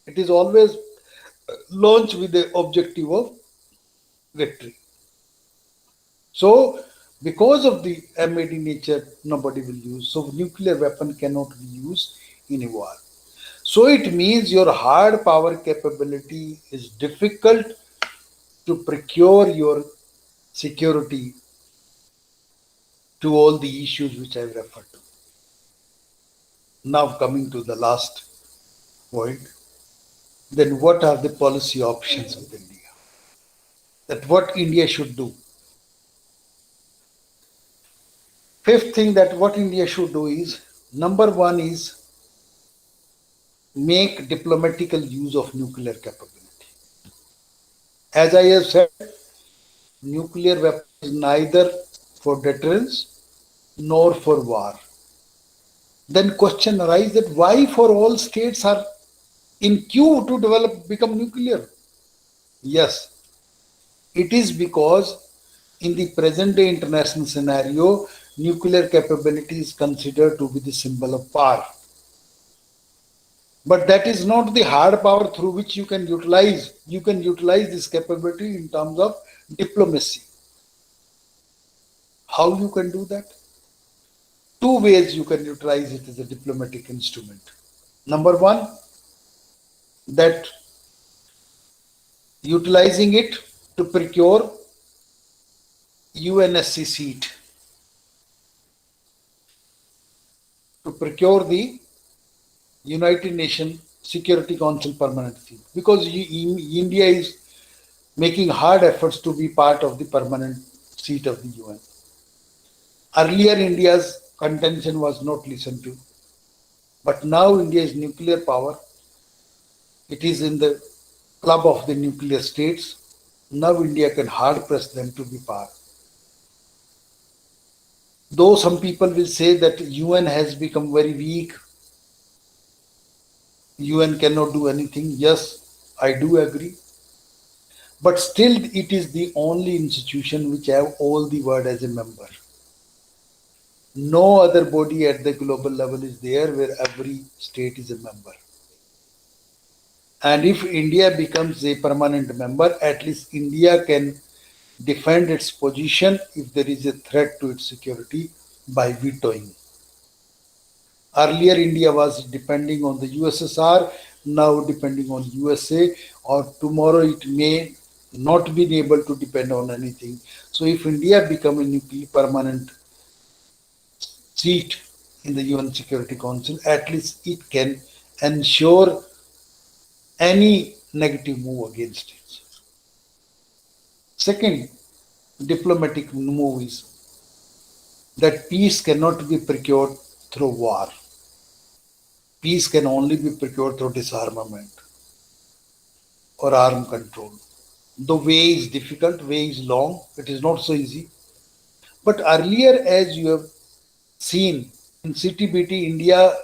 It is always launched with the objective of victory. So because of the MAD nature, nobody will use. So nuclear weapon cannot be used in a war. So it means your hard power capability is difficult to procure your security to all the issues which I have referred to. Now coming to the last point, then what are the policy options of India? That what India should do. Fifth thing that what India should do is, number one is make diplomatical use of nuclear capability. As I have said, nuclear weapon is neither for deterrence nor for war. Then question arises that why for all states are in queue to become nuclear? Yes, it is because in the present day international scenario, nuclear capability is considered to be the symbol of power. But that is not the hard power through which you can utilize. You can utilize this capability in terms of Diplomacy. How you can do that? Two ways you can utilize it as a diplomatic instrument. Number one, that utilizing it to procure UNSC seat, to procure the United Nations Security Council permanent seat, because India is making hard efforts to be part of the permanent seat of the UN. Earlier, India's contention was not listened to, but now India is nuclear power. It is in the club of the nuclear states. Now India can hard press them to be part. Though some people will say that UN has become very weak, UN cannot do anything. Yes, I do agree. But still it is the only institution which have all the world as a member. No other body at the global level is there where every state is a member. And if India becomes a permanent member, at least India can defend its position if there is a threat to its security by vetoing. Earlier, India was depending on the USSR, now depending on USA, or tomorrow it may not be able to depend on anything. So if India become a nuclear permanent seat in the UN Security Council, at least it can ensure any negative move against it. Second diplomatic move is that peace cannot be procured through war. Peace can only be procured through disarmament or arm control. The way is difficult, way is long, it is not so easy. But earlier, as you have seen in CTBT, India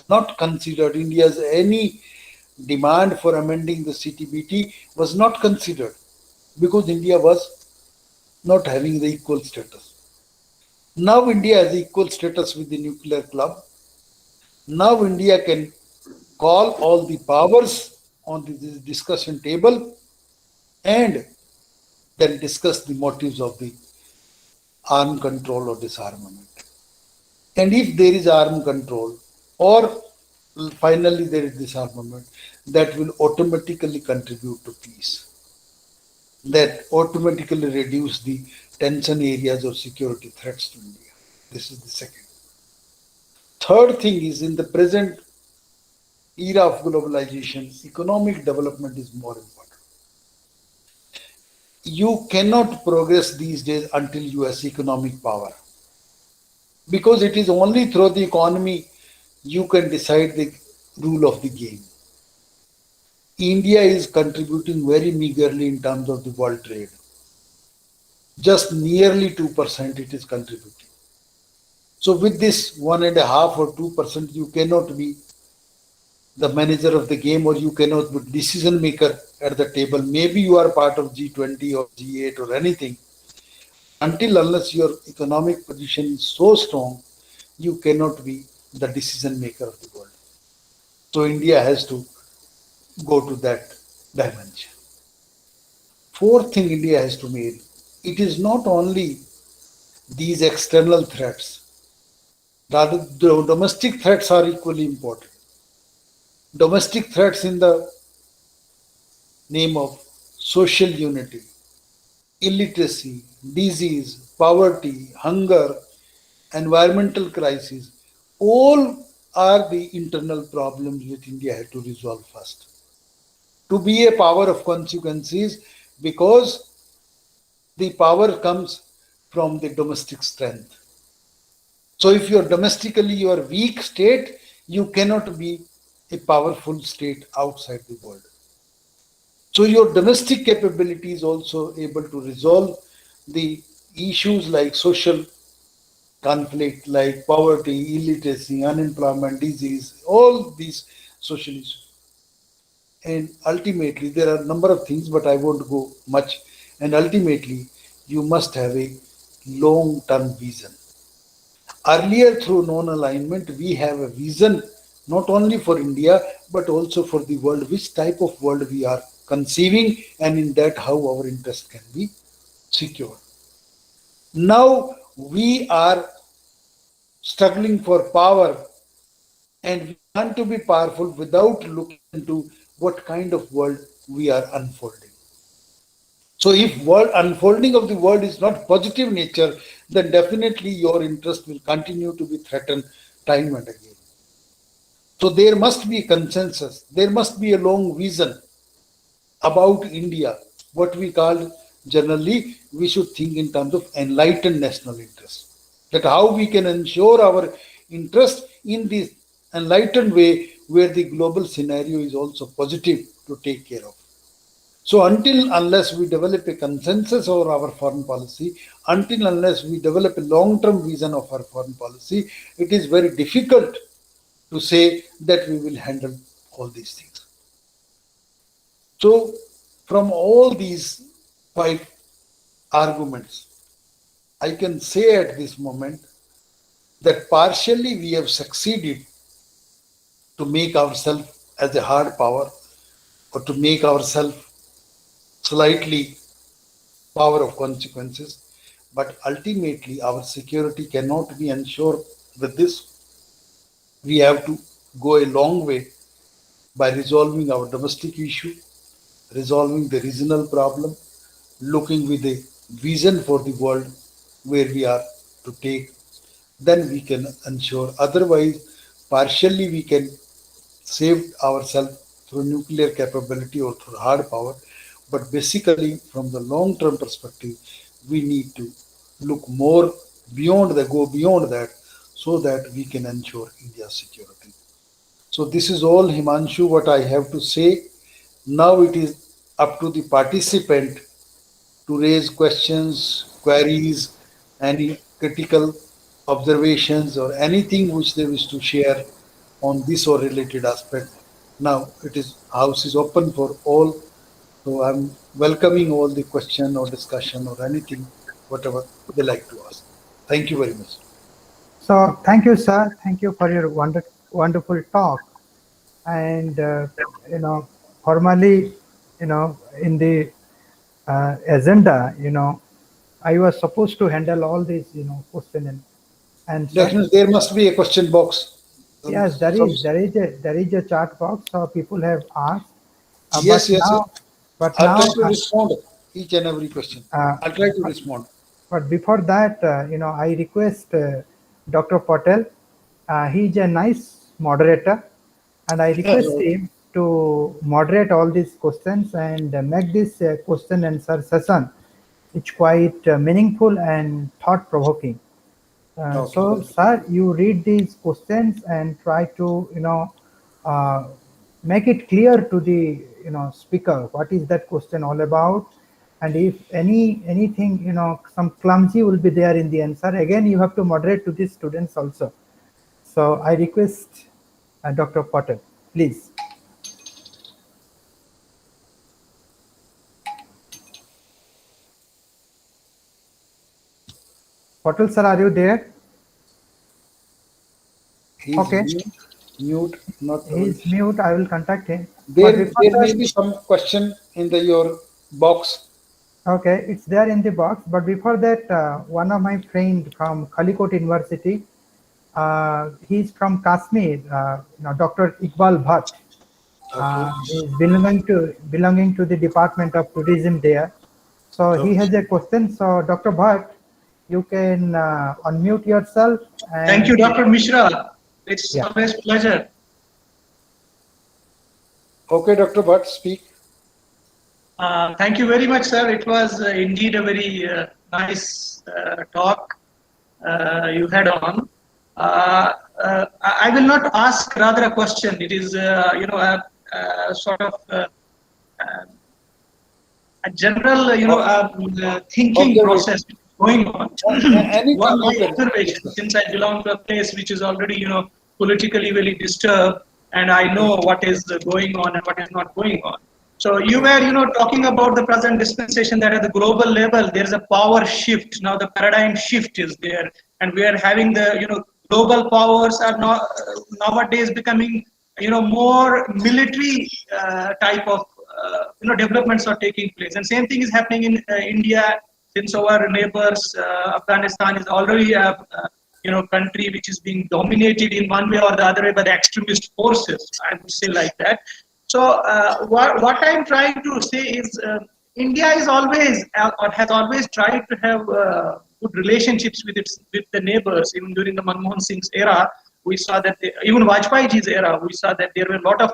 not considered, India's any demand for amending the CTBT was not considered because India was not having the equal status. Now India has equal status with the nuclear club. Now India can call all the powers on the discussion table and then discuss the motives of the arm control or disarmament. And if there is arm control or finally there is disarmament, that will automatically contribute to peace. That automatically reduce the tension areas or security threats to India. This is the second. Third thing is, in the present era of globalization, economic development is more important. You cannot progress these days until you have economic power. Because it is only through the economy you can decide the rule of the game. India is contributing very meagerly in terms of the world trade. Just nearly 2% it is contributing. So with this 1.5 or 2%, you cannot be the manager of the game, or you cannot be decision maker at the table. Maybe you are part of G20 or G8 or anything. Unless your economic position is so strong, you cannot be the decision maker of the world. So India has to go to that dimension. Fourth thing India has to make, it is not only these external threats, rather the domestic threats are equally important. Domestic threats in the name of social unity, illiteracy, disease, poverty, hunger, environmental crisis, all are the internal problems which India had to resolve first. To be a power of consequences, because the power comes from the domestic strength. So if you are domestically you are weak state, you cannot be a powerful state outside the world. So your domestic capability is also able to resolve the issues like social conflict, like poverty, illiteracy, unemployment, disease, all these social issues. And ultimately, there are a number of things, but I won't go much. And ultimately, you must have a long-term vision. Earlier, through non-alignment, we have a vision not only for India, but also for the world, which type of world we are conceiving, and in that how our interest can be secure. Now we are struggling for power and we want to be powerful without looking into what kind of world we are unfolding. So if world unfolding of the world is not positive nature, then definitely your interest will continue to be threatened time and again. So there must be a consensus. There must be a long vision about India. What we call generally, we should think in terms of enlightened national interest. That how we can ensure our interest in this enlightened way where the global scenario is also positive to take care of. So until unless we develop a consensus over our foreign policy, until unless we develop a long-term vision of our foreign policy, it is very difficult to say that we will handle all these things. So from all these 5 arguments, I can say at this moment that partially we have succeeded to make ourselves as a hard power or to make ourselves slightly power of consequences, but ultimately our security cannot be ensured with this. We have to go a long way by resolving our domestic issue, resolving the regional problem, looking with a vision for the world where we are to take, then we can ensure. Otherwise, partially we can save ourselves through nuclear capability or through hard power. But basically, from the long-term perspective, we need to look more go beyond that, so that we can ensure India's security. So this is all, Himanshu, what I have to say. Now it is up to the participant to raise questions, queries, any critical observations or anything which they wish to share on this or related aspect. Now it is house is open for all. So I'm welcoming all the question or discussion or anything, whatever they like to ask. Thank you very much. So thank you, sir. Thank you for your wonderful talk. And formally, in the agenda, I was supposed to handle all these, question and answer. Definitely, there must be a question box. Yes, there is a chat box. So people have asked. Yes, yes. But I'll now, try to respond each and every question. I'll try to respond. But before that, I request Dr. Patel. He is a nice moderator, and I request him to moderate all these questions and make this question answer session. It's quite meaningful and thought provoking. Okay. So, sir, you read these questions and try to, make it clear to the, speaker what is that question all about, and if anything, some clumsy will be there in the answer. Again, you have to moderate to the students also. So, I request Dr. Patel, please. Patel, sir, are you there? He's Okay. Mute, not. He's mute. I will contact him. There may be some question in your box. Okay, it's there in the box. But before that, one of my friend from Kalikot University, he's from Kashmir, Dr. Iqbal Bhatt. He's belonging to the Department of Tourism there. So he has a question. So Dr. Bhatt, you can unmute yourself. And thank you, Dr. Mishra. It's always a pleasure. Okay, Dr. Bhatt, speak. Thank you very much, sir. It was indeed a very nice talk you had on. I will not ask rather a question. It is, a sort of a general, thinking process going on. One my observation, since I belong to a place which is already, politically very disturbed, and I know what is going on and what is not going on. So you were, talking about the present dispensation that at the global level, there is a power shift. Now the paradigm shift is there, and we are having the, global powers are nowadays becoming, more military type of, developments are taking place. And same thing is happening in India. since our neighbors, Afghanistan is already a country which is being dominated in one way or the other way by the extremist forces, I would say like that. So what I'm trying to say is India is always or has always tried to have good relationships with the neighbors. Even during the Manmohan Singh's era, we saw that even Vajpayee's era, we saw that there were a lot of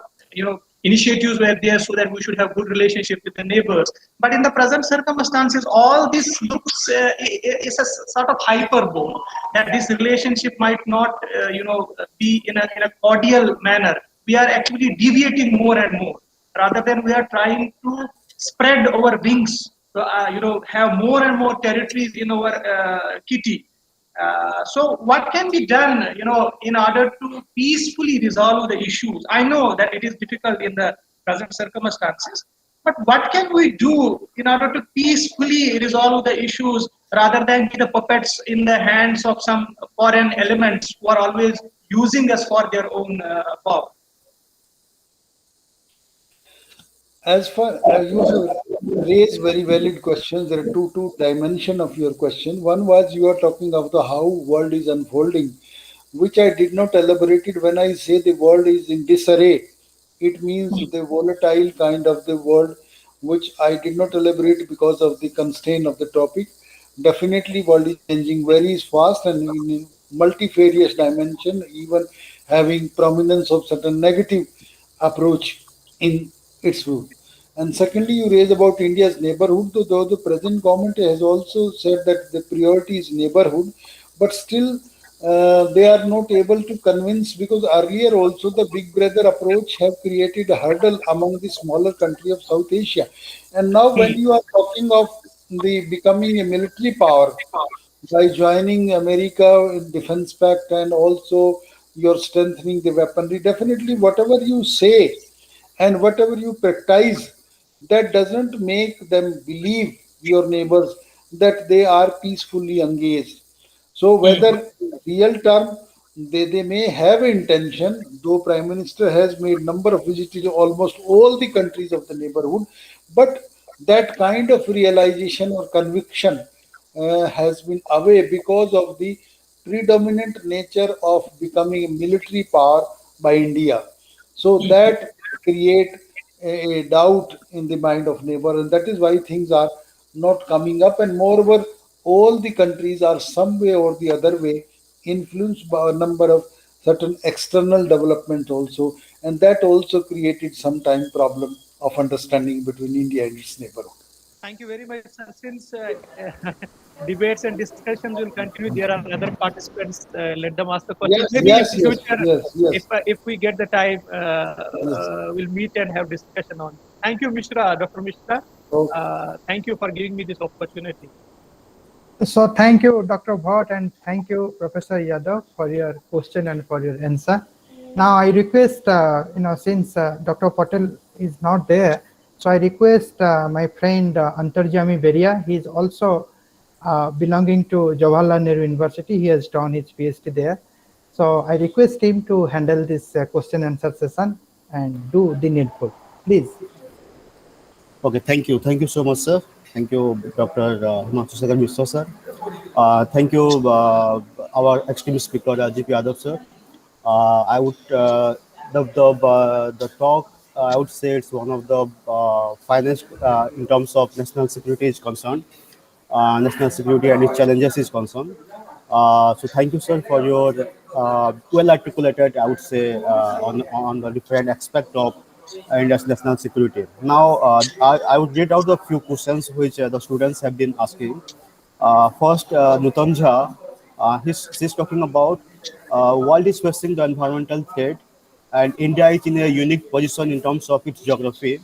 initiatives were there so that we should have good relationship with the neighbors. But in the present circumstances, all this looks is a sort of hyperbole that this relationship might not be in a cordial manner. We are actually deviating more and more rather than we are trying to spread our wings to have more and more territories in our kitty. So what can be done, in order to peacefully resolve the issues? I know that it is difficult in the present circumstances, but what can we do in order to peacefully resolve the issues rather than be the puppets in the hands of some foreign elements who are always using us for their own power? As far as you have raised very valid questions, there are two dimensions of your question. One was you are talking of the how world is unfolding, which I did not elaborate it. When I say the world is in disarray, it means the volatile kind of the world, which I did not elaborate because of the constraint of the topic. Definitely, world is changing very fast and in multifarious dimension, even having prominence of certain negative approach in its view. And secondly, you raise about India's neighborhood, though the present government has also said that the priority is neighborhood, but still they are not able to convince, because earlier also the big brother approach have created a hurdle among the smaller country of South Asia. And now when you are talking of the becoming a military power by joining America in Defense Pact and also you're strengthening the weaponry, definitely whatever you say and whatever you practice, that doesn't make them believe, your neighbors, that they are peacefully engaged. So whether in real term they may have intention, though Prime Minister has made number of visits to almost all the countries of the neighborhood, but that kind of realization or conviction has been away because of the predominant nature of becoming a military power by India. So that create a doubt in the mind of neighbor, and that is why things are not coming up. And moreover, all the countries are some way or the other way influenced by a number of certain external development also, and that also created some time problem of understanding between India and its neighborhood. Thank you very much, sir. Since debates and discussions will continue, there are other participants. Let them ask the questions. Maybe in future, if we get the time, we'll meet and have discussion on. Thank you, Mishra, Dr. Mishra. Thank you for giving me this opportunity. So thank you, Dr. Bhatt, and thank you, Professor Yadav, for your question and for your answer. Now I request, since Dr. Patel is not there, so I request my friend Antarjami Beria. He is also belonging to Jawaharlal Nehru University. He has done his PhD there. So I request him to handle this question answer session and do the needful. Please. Okay, thank you. Thank you so much, sir. Thank you, Dr. Himanshu Mishra, sir. Thank you, our esteemed speaker, G.P. Yadav, sir. I would, the talk, I would say it's one of the finest in terms of national security is concerned, national security and its challenges is concerned. So thank you, sir, for your well articulated, I would say, on the different aspect of India's national security. Now, I would read out a few questions which the students have been asking. First, Nutan Jha, he's talking about world is facing the environmental threat, and India is in a unique position in terms of its geography.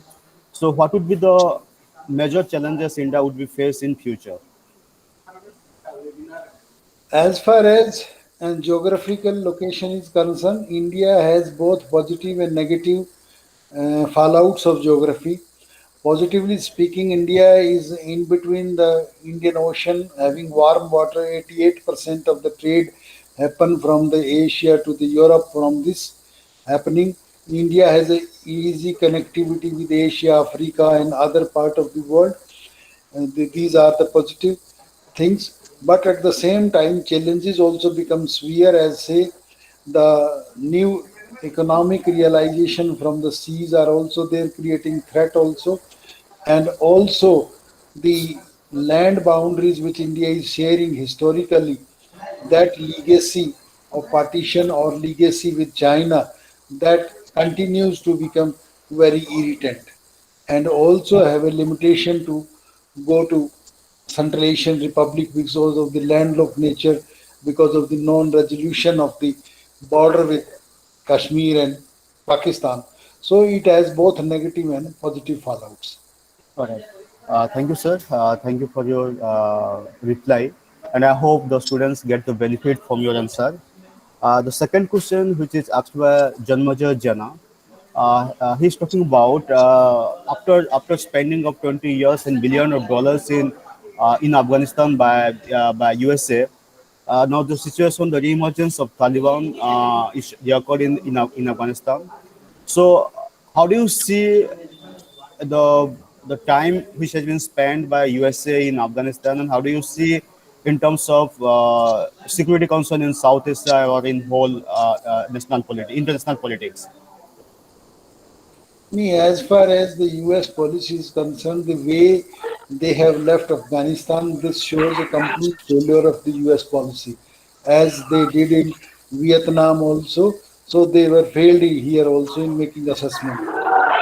So what would be the major challenges India would be faced in future? As far as geographical location is concerned, India has both positive and negative fallouts of geography. Positively speaking, India is in between the Indian Ocean, having warm water. 88% of the trade happen from the Asia to the Europe from this happening. India has a easy connectivity with Asia, Africa, and other part of the world. And these are the positive. things, but at the same time, challenges also become severe as say the new economic realization from the seas are also there, creating threat also, and also the land boundaries which India is sharing historically, that legacy of partition or legacy with China, that continues to become very irritant, and also have a limitation to go to Central Asian Republic because of the landlocked nature, because of the non-resolution of the border with Kashmir and Pakistan. So it has both negative and positive fallouts. All right. Thank you, sir. Thank you for your reply. And I hope the students get the benefit from your answer. The second question, which is asked by Janmaja Jana, he's talking about after spending of 20 years and billion of dollars in Afghanistan by USA. Now the situation, the reemergence of Taliban is occurred in Afghanistan. So, how do you see the the time which has been spent by USA in Afghanistan, and how do you see in terms of security concern in South Asia or in whole international politics? As far as the US policy is concerned, the way they have left Afghanistan, this shows a complete failure of the US policy, as they did in Vietnam also. So they were failed here also in making assessment.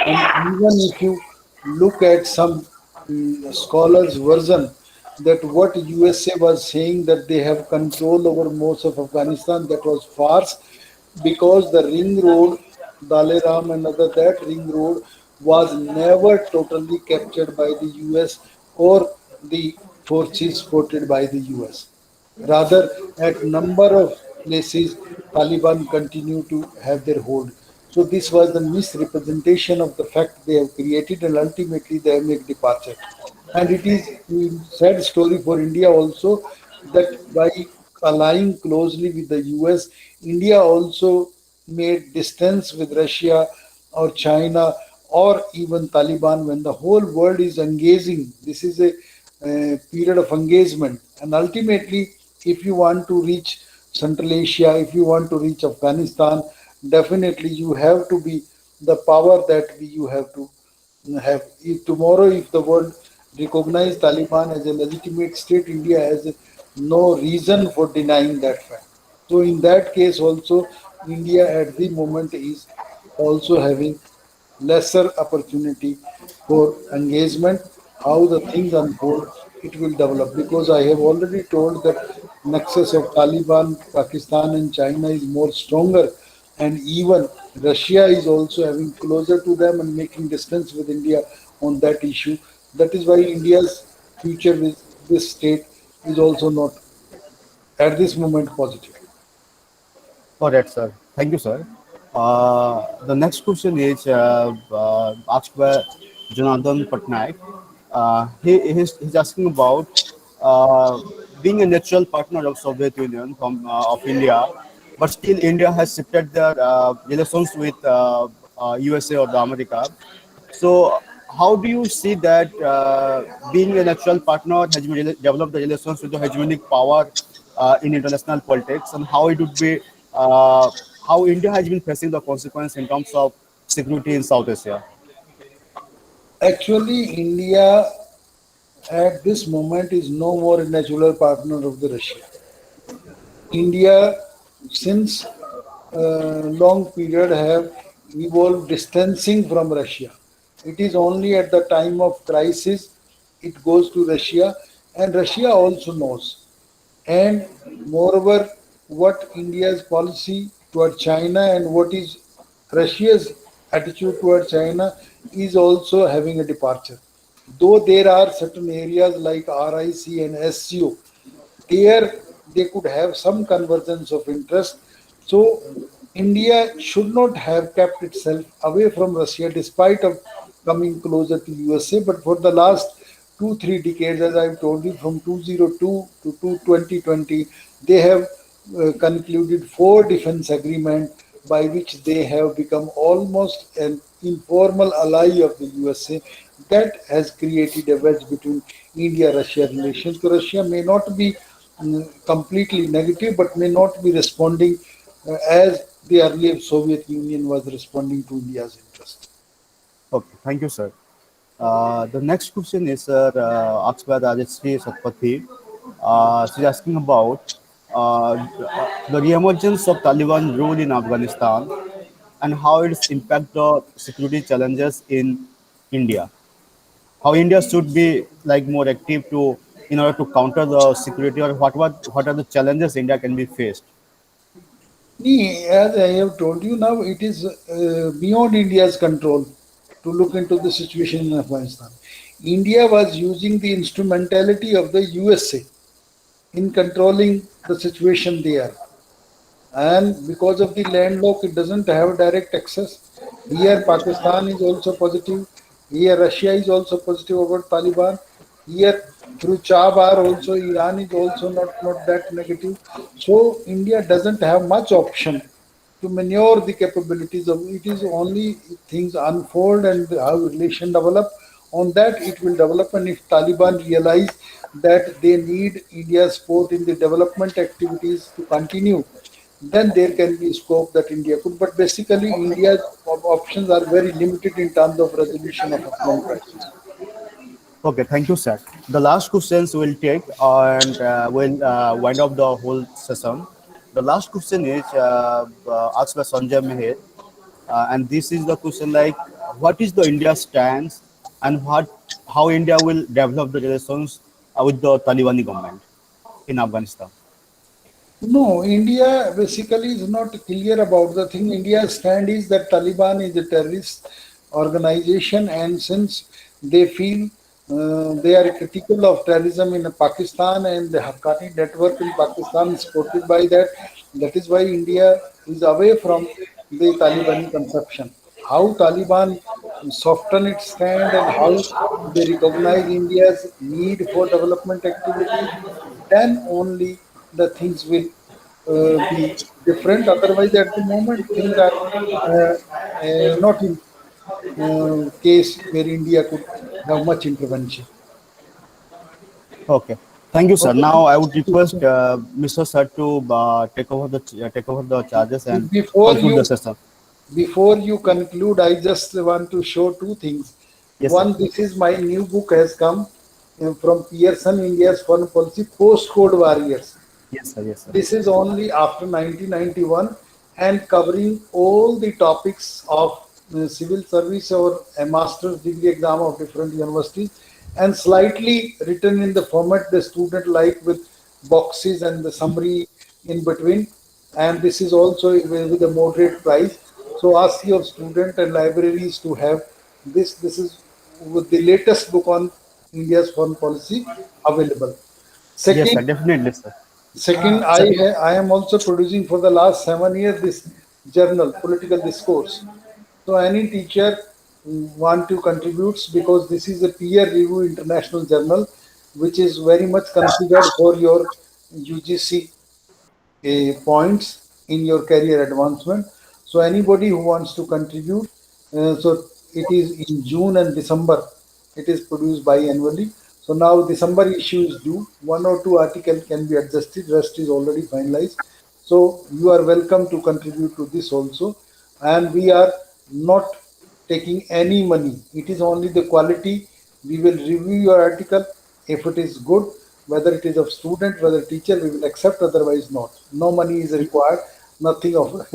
And even if you look at some scholars' version, that what USA was saying that they have control over most of Afghanistan, that was farce, because the ring road, Daleram and other, that ring road was never totally captured by the US or the forces supported by the US. Rather, at number of places, Taliban continue to have their hold. So this was the misrepresentation of the fact they have created, and ultimately they have made departure. And it is a sad story for India also, that by allying closely with the US, India also made distance with Russia or China or even Taliban. When the whole world is engaging, this is a period of engagement. And ultimately, if you want to reach Central Asia, if you want to reach Afghanistan, definitely you have to be the power that you have to have. If tomorrow, if the world recognize Taliban as a legitimate state, India has no reason for denying that fact. So in that case also, India at the moment is also having lesser opportunity for engagement. How the things unfold, it will develop, because I have already told that nexus of Taliban, Pakistan and China is more stronger, and even Russia is also having closer to them and making distance with India on that issue. That is why India's future with this state is also not at this moment positive. All right, sir. Thank you, sir. The next question is asked by Jonathan Patnaik. He's asking about being a natural partner of Soviet Union of India, but still India has shifted their relations with USA or the America. So, how do you see that being a natural partner has been developed the relations with the hegemonic power in international politics, and how it would be how India has been facing the consequence in terms of security in South Asia? Actually, India at this moment is no more a natural partner of the Russia. India, since long period, have evolved distancing from Russia. It is only at the time of crisis it goes to Russia, and Russia also knows. And moreover, what India's policy toward China and what is Russia's attitude toward China is also having a departure. Though there are certain areas like RIC and SCO, there they could have some convergence of interest. So India should not have kept itself away from Russia despite of coming closer to USA. But for the last 2-3 decades, as I've told you, from 2002 to 2020, they have concluded 4 defense agreements by which they have become almost an informal ally of the USA, that has created a wedge between India-Russia relations. So Russia may not be completely negative, but may not be responding as the earlier Soviet Union was responding to India's interest. Okay, thank you, sir. The next question is asked by Rajeshri Satpathy. She's asking about the reemergence of Taliban rule in Afghanistan and how it's impact the security challenges in India. How India should be like more active to in order to counter the security, or what are the challenges India can be faced? As I have told you now, it is beyond India's control to look into the situation in Afghanistan. India was using the instrumentality of the USA in controlling the situation there. And because of the landlock, it doesn't have direct access. Here, Pakistan is also positive. Here, Russia is also positive about Taliban. Here, through Chabar also, Iran is also not that negative. So, India doesn't have much option to maneuver the capabilities of it. Is only things unfold and how relation develop. On that, it will develop. And if Taliban realize that they need India's support in the development activities to continue, then there can be scope that India could. But basically, India's options are very limited in terms of resolution of Afghan crisis. Okay, thank you, sir. The last questions we'll take and we'll wind up the whole session. The last question is asked by Sanjay Meher, and this is the question like, what is the India stance and how India will develop the relations with the Taliban government in Afghanistan? No, India basically is not clear about the thing. India's stand is that Taliban is a terrorist organization, and since they feel they are critical of terrorism in Pakistan and the Haqqani network in Pakistan is supported by that, that is why India is away from the Taliban conception. How Taliban soften its stand and how they recognize India's need for development activity, then only the things will be different. Otherwise, at the moment, things are not in case where India could have much intervention. Okay, thank you, sir. Okay. Now I would request Mr. Sir to take over the charges and conclude the session. Before you conclude, I just want to show two things. Yes, One, sir. this is my new book has come from Pearson, India's Foreign Policy, Postcode Warriors. Yes, sir. Yes, sir. This is only after 1991 and covering all the topics of civil service or a master's degree exam of different universities, and slightly written in the format the student like, with boxes and the summary in between. And this is also with a moderate price. So ask your student and libraries to have this. This is with the latest book on India's foreign policy available. Second, Yes, sir. Definitely, sir. Second, I am also producing for the last 7 years this journal, Political Discourse. So any teacher want to contribute, because this is a peer-review international journal, which is very much considered for your UGC points in your career advancement. So anybody who wants to contribute, so it is in June and December. It is produced biannually. So now December issue is due. 1 or 2 articles can be adjusted. Rest is already finalized. So you are welcome to contribute to this also. And we are not taking any money. It is only the quality. We will review your article. If it is good, whether it is of student, whether teacher, we will accept. Otherwise, not. No money is required. Nothing of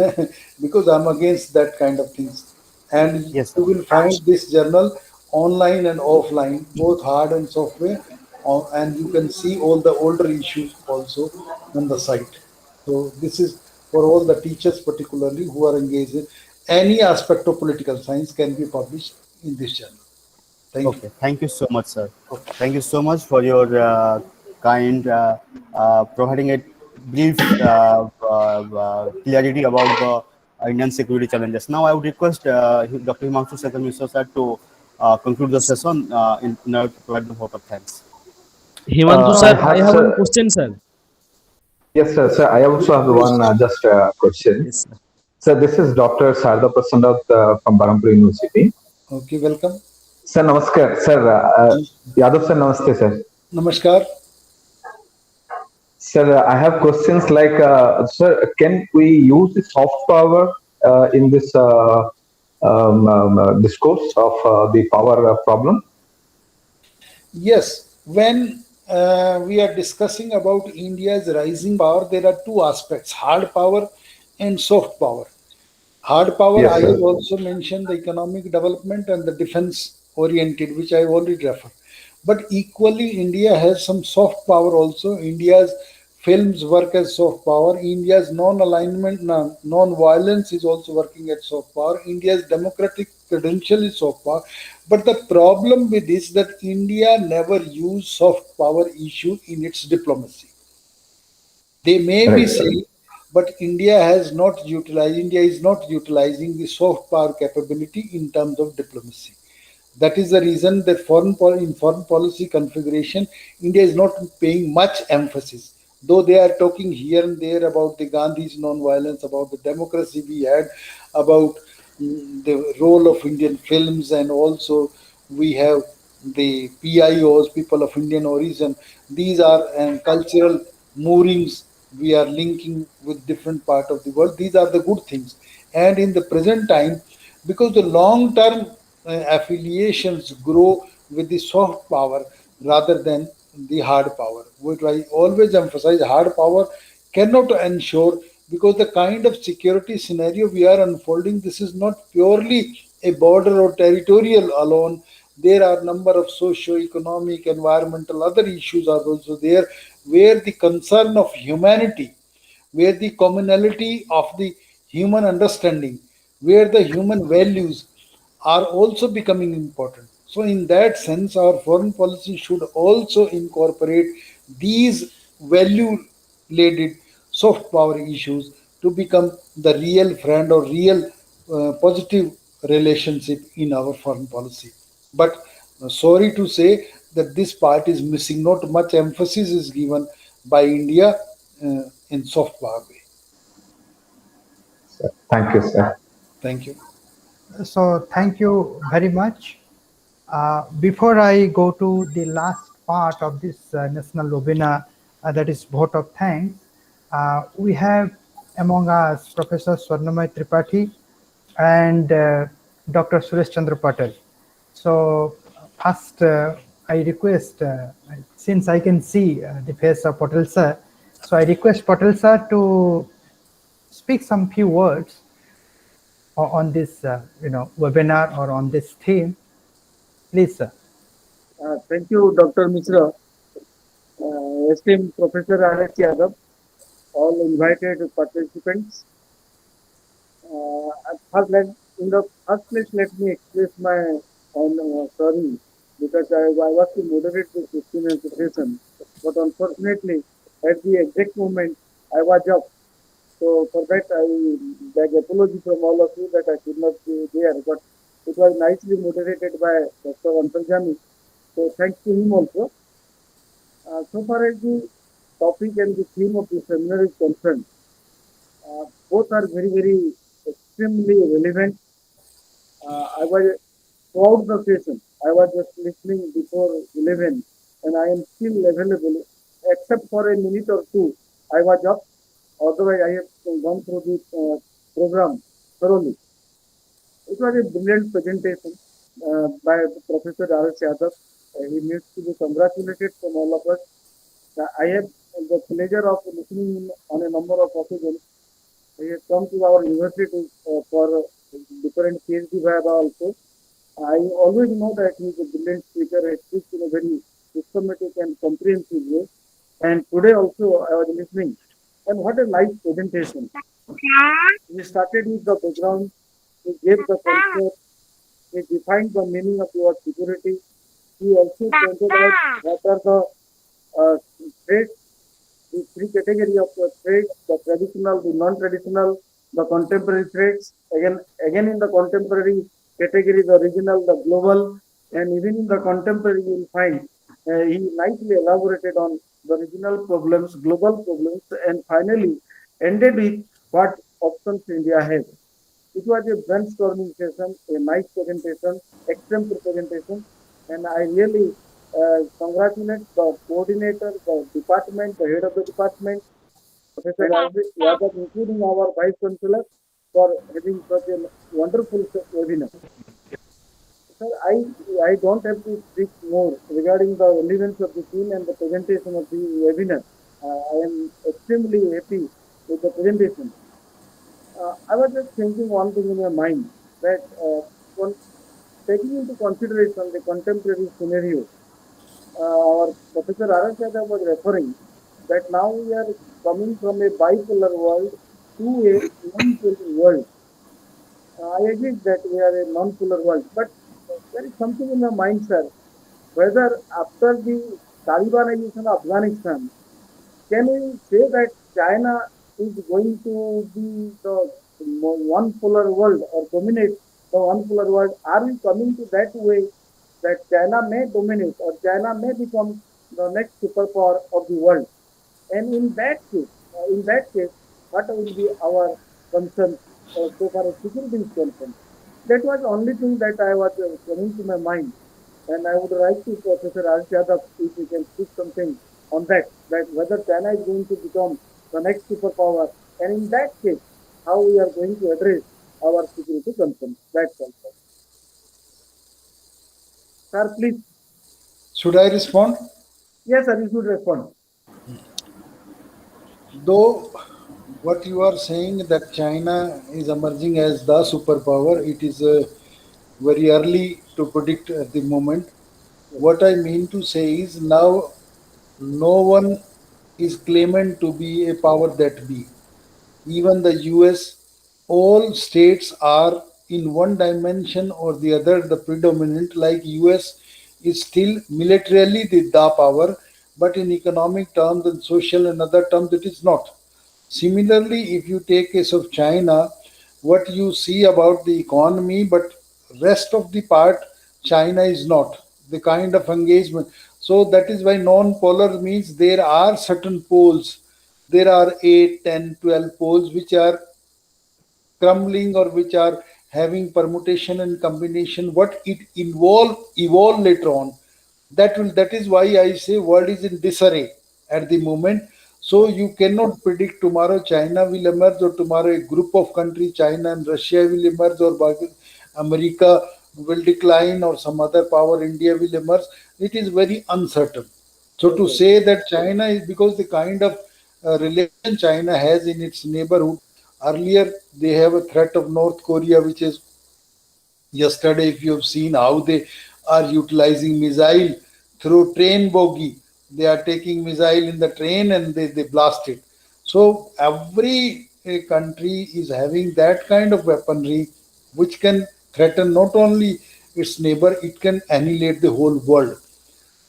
because I'm against that kind of things. And Yes, you will find this journal online and offline, both hard and software, and you can see all the older issues also on the site. So this is for all the teachers particularly who are engaged in any aspect of political science can be published in this journal. Thank Okay, thank you so much, sir. Thank you so much for your kind providing a brief clarity about the Indian security challenges. Now, I would request Dr. Himanshu Shekhar Mishra sir to conclude the session in order to provide the vote of thanks. Himanshu sir, I have one question, sir. Yes, sir. Sir, I also have one just question. Yes, sir. Sir, this is Dr. Sarda Prasannath from Barampur University. Okay, welcome. Sir, namaskar. Sir, Yadav sir, namaste, sir. Namaskar. Sir, I have questions like, sir, can we use the soft power in this discourse of the power problem? Yes, when we are discussing about India's rising power, there are two aspects, hard power and soft power. Hard power, Yes, I sir. have also mentioned the economic development and the defense oriented, which I have already referred. But equally, India has some soft power also. India's films work as soft power. India's non-alignment, non-violence is also working at soft power. India's democratic credential is soft power. But the problem with this that India never used soft power issue in its diplomacy. They may be Right, sir. saying, but India is not utilizing the soft power capability in terms of diplomacy. That is the reason that in foreign policy configuration, India is not paying much emphasis. Though they are talking here and there about the Gandhi's non-violence, about the democracy we had, about the role of Indian films, and also we have the PIOs, people of Indian origin. These are cultural moorings we are linking with different part of the world. These are the good things. And in the present time, because the long-term affiliations grow with the soft power rather than the hard power. What I always emphasize, hard power cannot ensure, because the kind of security scenario we are unfolding, this is not purely a border or territorial alone. There are number of socio-economic, environmental, other issues are also there, where the concern of humanity, where the commonality of the human understanding, where the human values are also becoming important. So, in that sense, our foreign policy should also incorporate these value laden soft power issues to become the real friend or real positive relationship in our foreign policy. But sorry to say that this part is missing. Not much emphasis is given by India in soft power way. Thank you, sir. Thank you. So thank you very much. Before I go to the last part of this national webinar, that is vote of thanks, we have among us Professor Swarnamay Tripathi and Dr. Suresh Chandra Patel. So first, I request, since I can see the face of Patel sir, so I request Patel sir to speak some few words on this webinar or on this theme. Please, sir. Thank you, Dr. Mishra, esteemed Professor R.S. Yadav, all invited participants. In the first place, let me express my sorry, because I was to moderate this 15-minute session, but unfortunately, at the exact moment, I was up. So for that, I beg apology from all of you that I could not be there, but it was nicely moderated by Dr. Antarjami. So thanks to him also. So far as the topic and the theme of the seminar is concerned, both are very, very extremely relevant. I was throughout the session, I was just listening before 11, and I am still available, except for a minute or two. I was up. Otherwise, I have gone through the program thoroughly. It was a brilliant presentation by Professor R.S. Yadav. He needs to be congratulated from all of us. I have the pleasure of listening on a number of occasions. He has come to our university for different PhD viva also. I always know that he is a brilliant speaker. He speaks in a very systematic and comprehensive way. And today also I was listening. And what a nice presentation. He started with the background, he gave the concept, he defined the meaning of your security. He also pointed out what are the threats, the three categories of the threats, the traditional, the non-traditional, the contemporary threats. Again in the contemporary category, the regional, the global, and even in the contemporary you will find he nicely elaborated on the regional problems, global problems, and finally ended with what options India has. It was a brainstorming session, a nice presentation, extensive presentation, and I really congratulate the coordinator, the department, the head of the department, Professor Yadav, including our Vice Chancellor, for having such a wonderful webinar. Sir, I don't have to speak more regarding the relevance of the theme and the presentation of the webinar. I am extremely happy with the presentation. I was just thinking one thing in my mind that taking into consideration the contemporary scenario, our Professor R.S. Yadav was referring that now we are coming from a bipolar world to a non-polar world. I agree that we are a non-polar world, but there is something in my mind, sir, whether after the Talibanization of Afghanistan, can we say that China is going to be the one polar world or dominate the one polar world? Are we coming to that way that China may dominate or China may become the next superpower of the world? And in that case, what will be our concern so far as security is concerned? That was the only thing that I was coming to my mind. And I would like to Professor R. Yadav, if you can speak something on that whether China is going to become the next superpower, and in that case, how we are going to address our security concerns. That's all. Sir, please. Should I respond? Yes, sir, you should respond. Though what you are saying that China is emerging as the superpower, it is very early to predict at the moment. What I mean to say is now no one is claiming to be a power that be. Even the US, all states are in one dimension or the other the predominant. Like US is still militarily the power, but in economic terms and social and other terms it is not. Similarly, if you take case of China, what you see about the economy, but rest of the part, China is not the kind of engagement. So that is why non-polar means there are certain poles. There are 8, 10, 12 poles which are crumbling or which are having permutation and combination. What it evolve later on. That is why I say world is in disarray at the moment. So you cannot predict tomorrow China will emerge or tomorrow a group of countries, China and Russia will emerge or America will decline or some other power, India will emerge. It is very uncertain. So to say that China is because the kind of relation China has in its neighborhood, earlier they have a threat of North Korea, which is yesterday, if you have seen how they are utilizing missile through train bogie, they are taking missile in the train and they blast it. So every country is having that kind of weaponry which can threaten not only its neighbor, it can annihilate the whole world.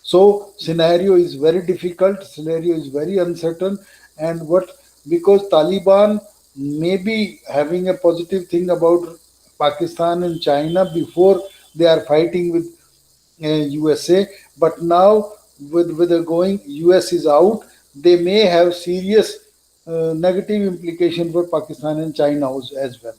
So scenario is very difficult, scenario is very uncertain, and because Taliban may be having a positive thing about Pakistan and China before they are fighting with USA, but now with the going US is out, they may have serious negative implication for Pakistan and China as well.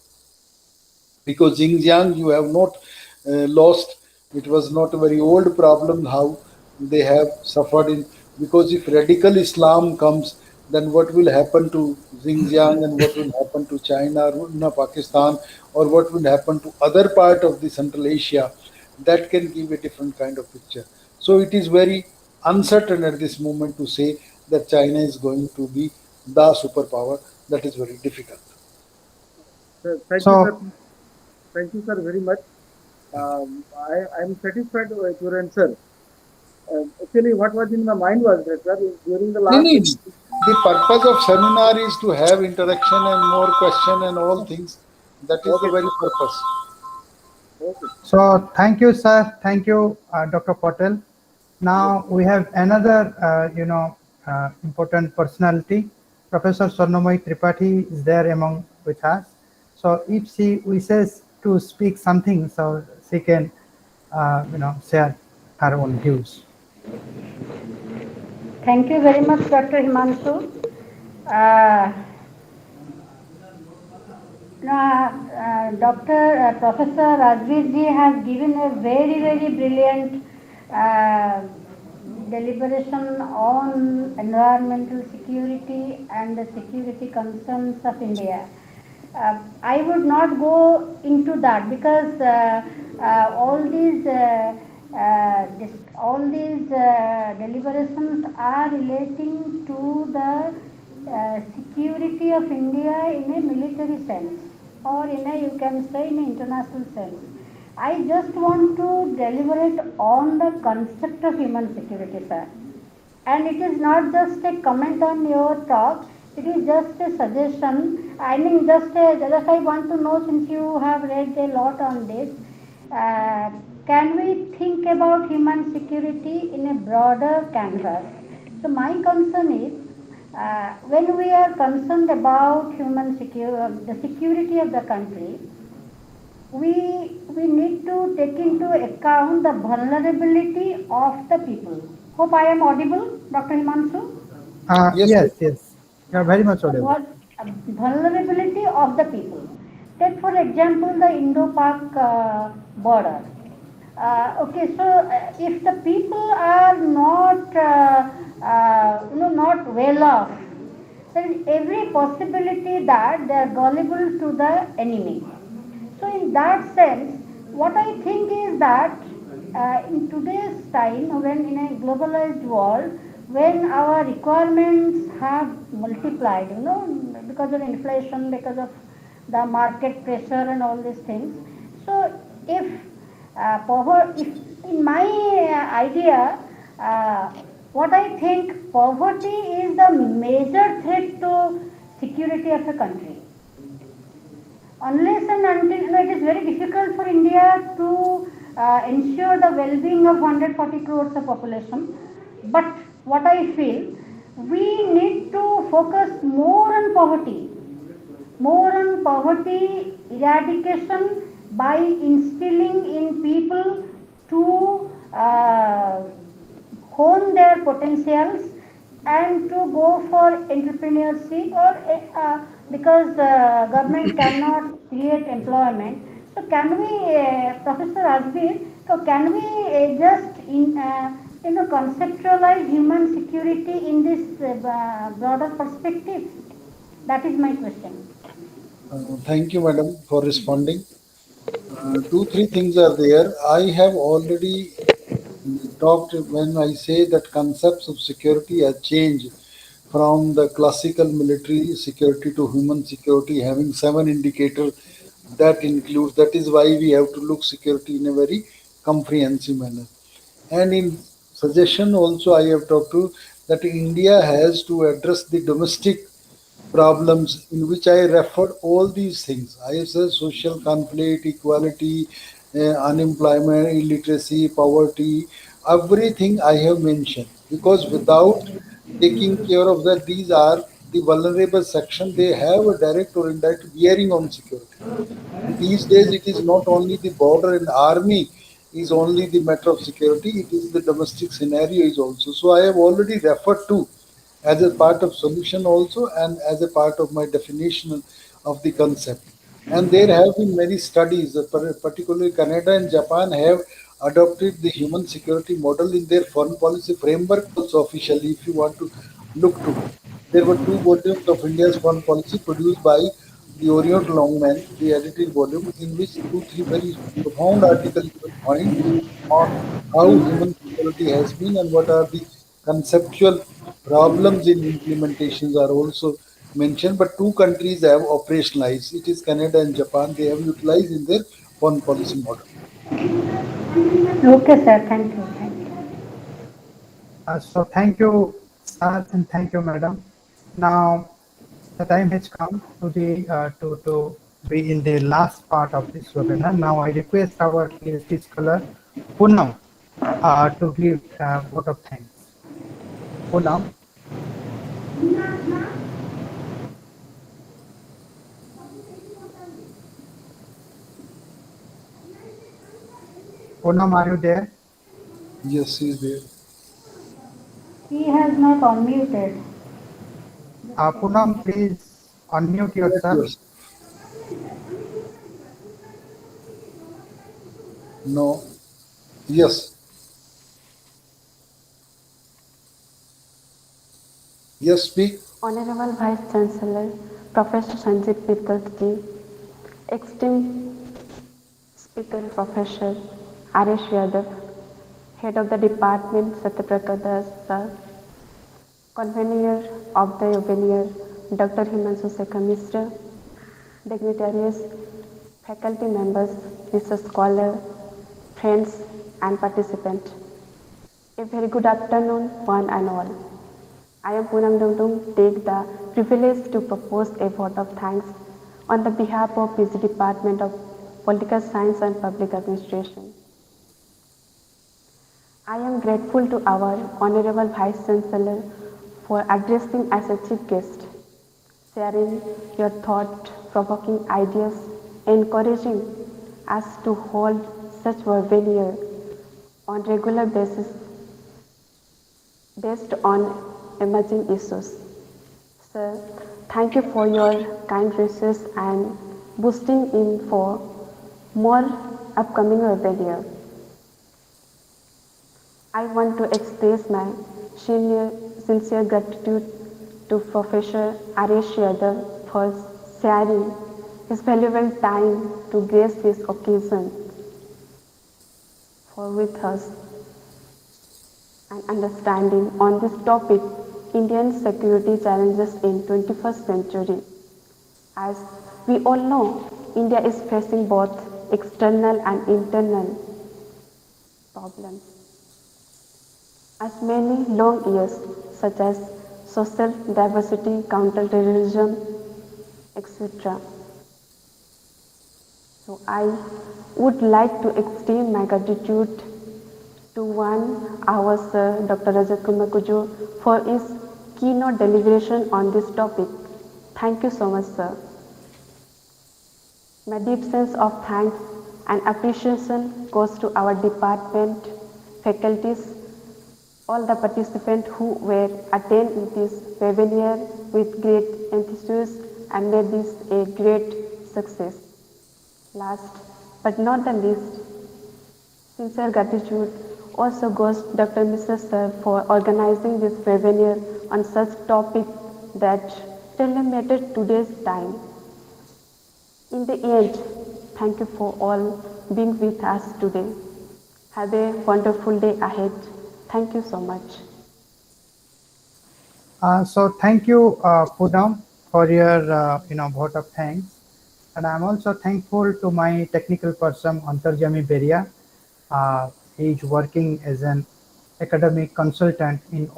Because Xinjiang you have not lost. It was not a very old problem how they have suffered in, because if radical Islam comes, then what will happen to Xinjiang and what will happen to China or Pakistan, or what will happen to other part of the Central Asia, that can give a different kind of picture. So it is very uncertain at this moment to say that China is going to be the superpower. That is very difficult. Thank you, sir, very much. I am satisfied with your answer. Actually, what was in my mind was that, sir, during the last... The purpose of seminar is to have interaction and more question and all things. That is the very purpose. Okay. So thank you, sir. Thank you, Dr. Patel. Now we have another, important personality. Professor Swarnamoyee Tripathi is there among with us. So if she wishes to speak something, so she can, share her own views. Thank you very much, Dr. Himanshu. Professor Rajveer ji has given a very, very brilliant deliberation on environmental security and the security concerns of India. I would not go into that because all these deliberations are relating to the security of India in a military sense, or in a, you can say, in an international sense. I just want to deliberate on the concept of human security, sir. And it is not just a comment on your talk, it is just a suggestion. I mean, just I want to know, since you have read a lot on this, can we think about human security in a broader canvas? So my concern is, when we are concerned about human security, the security of the country, we need to take into account the vulnerability of the people. Hope I am audible, Dr. Himanshu? Yes. You are very much audible. Vulnerability of the people. Take for example the Indo-Pak border. Okay, so if the people are not not well off, there is every possibility that they are gullible to the enemy. So in that sense, what I think is that in today's time, when in a globalized world, when our requirements have multiplied, because of inflation, because of the market pressure and all these things. So if in my idea, what I think, poverty is the major threat to security of a country. Unless and until, it is very difficult for India to ensure the well-being of 140 crores of population. But what I feel, we need to focus more on poverty eradication by instilling in people to hone their potentials and to go for entrepreneurship, or because government cannot create employment. So can we, Professor Rajveer, so can we just conceptualize human security in this broader perspective? That is my question. Thank you, madam, for responding. 2-3 things are there. I have already talked when I say that concepts of security have changed from the classical military security to human security, having 7 indicators that includes. That is why we have to look security in a very comprehensive manner. And in suggestion also, I have talked to that India has to address the domestic problems, in which I referred all these things. I said social conflict, equality, unemployment, illiteracy, poverty, everything I have mentioned. Because without taking care of that, these are the vulnerable section. They have a direct or indirect bearing on security. And these days, it is not only the border and army is only the matter of security. It is the domestic scenario is also. So I have already referred to as a part of solution also, and as a part of my definition of the concept. And there have been many studies, particularly Canada and Japan have adopted the human security model in their foreign policy framework also officially, if you want to look to. There were 2 volumes of India's foreign policy produced by the Orient Longman, the edited volume, in which 2-3 very profound articles you will find on how human security has been and what are the conceptual problems in implementations are also mentioned. But 2 countries have operationalized. It is Canada and Japan. They have utilized in their foreign policy model. Okay, sir. Thank you. So thank you, sir, and thank you, madam. Now the time has come to to be in the last part of this webinar. Now I request our PhD scholar Poonam to give a vote of thanks. Poonam. Poonam, are you there? Yes, he is there. He has not unmuted. Poonam, please unmute yourself. Yes. No. Yes. Yes, speak. Honorable Vice Chancellor, Professor Sanjeev Mittal ji, esteemed Speaker Professor R.S. Yadav, Head of the Department Satyaprakash Das sir, Convener of the Yoveneer Dr. Himanshu Shekhar Mishra, dignitaries, faculty members, research scholars, friends and participants. A very good afternoon, one and all. I am Poonam Dumdum, take the privilege to propose a vote of thanks on the behalf of PG Department of Political Science and Public Administration. I am grateful to our Honorable Vice Chancellor for addressing as a chief guest, sharing your thought-provoking ideas, encouraging us to hold such webinar on regular basis based on emerging issues. Sir, thank you for your kind wishes and boosting in for more upcoming webinar. I want to express my sincere gratitude to Professor R.S. Yadav for sharing his valuable time to grace this occasion for with us and understanding on this topic, Indian security challenges in 21st century. As we all know, India is facing both external and internal problems. As many long years, such as social diversity, counter-terrorism, etc. So I would like to extend my gratitude to our Sir Dr. Rajat Kumar Kujur for his keynote deliberation on this topic. Thank you so much, sir. My deep sense of thanks and appreciation goes to our department, faculties, all the participants who were attending this webinar with great enthusiasm and made this a great success. Last but not the least, sincere gratitude also goes to Dr. Mr. Sir for organizing this webinar on such topic that really mattered today's time. In the end, thank you for all being with us today. Have a wonderful day ahead. Thank you so much. So thank you, Poonam, for your vote of thanks, and I'm also thankful to my technical person Antarjami Beria. He is working as an academic consultant in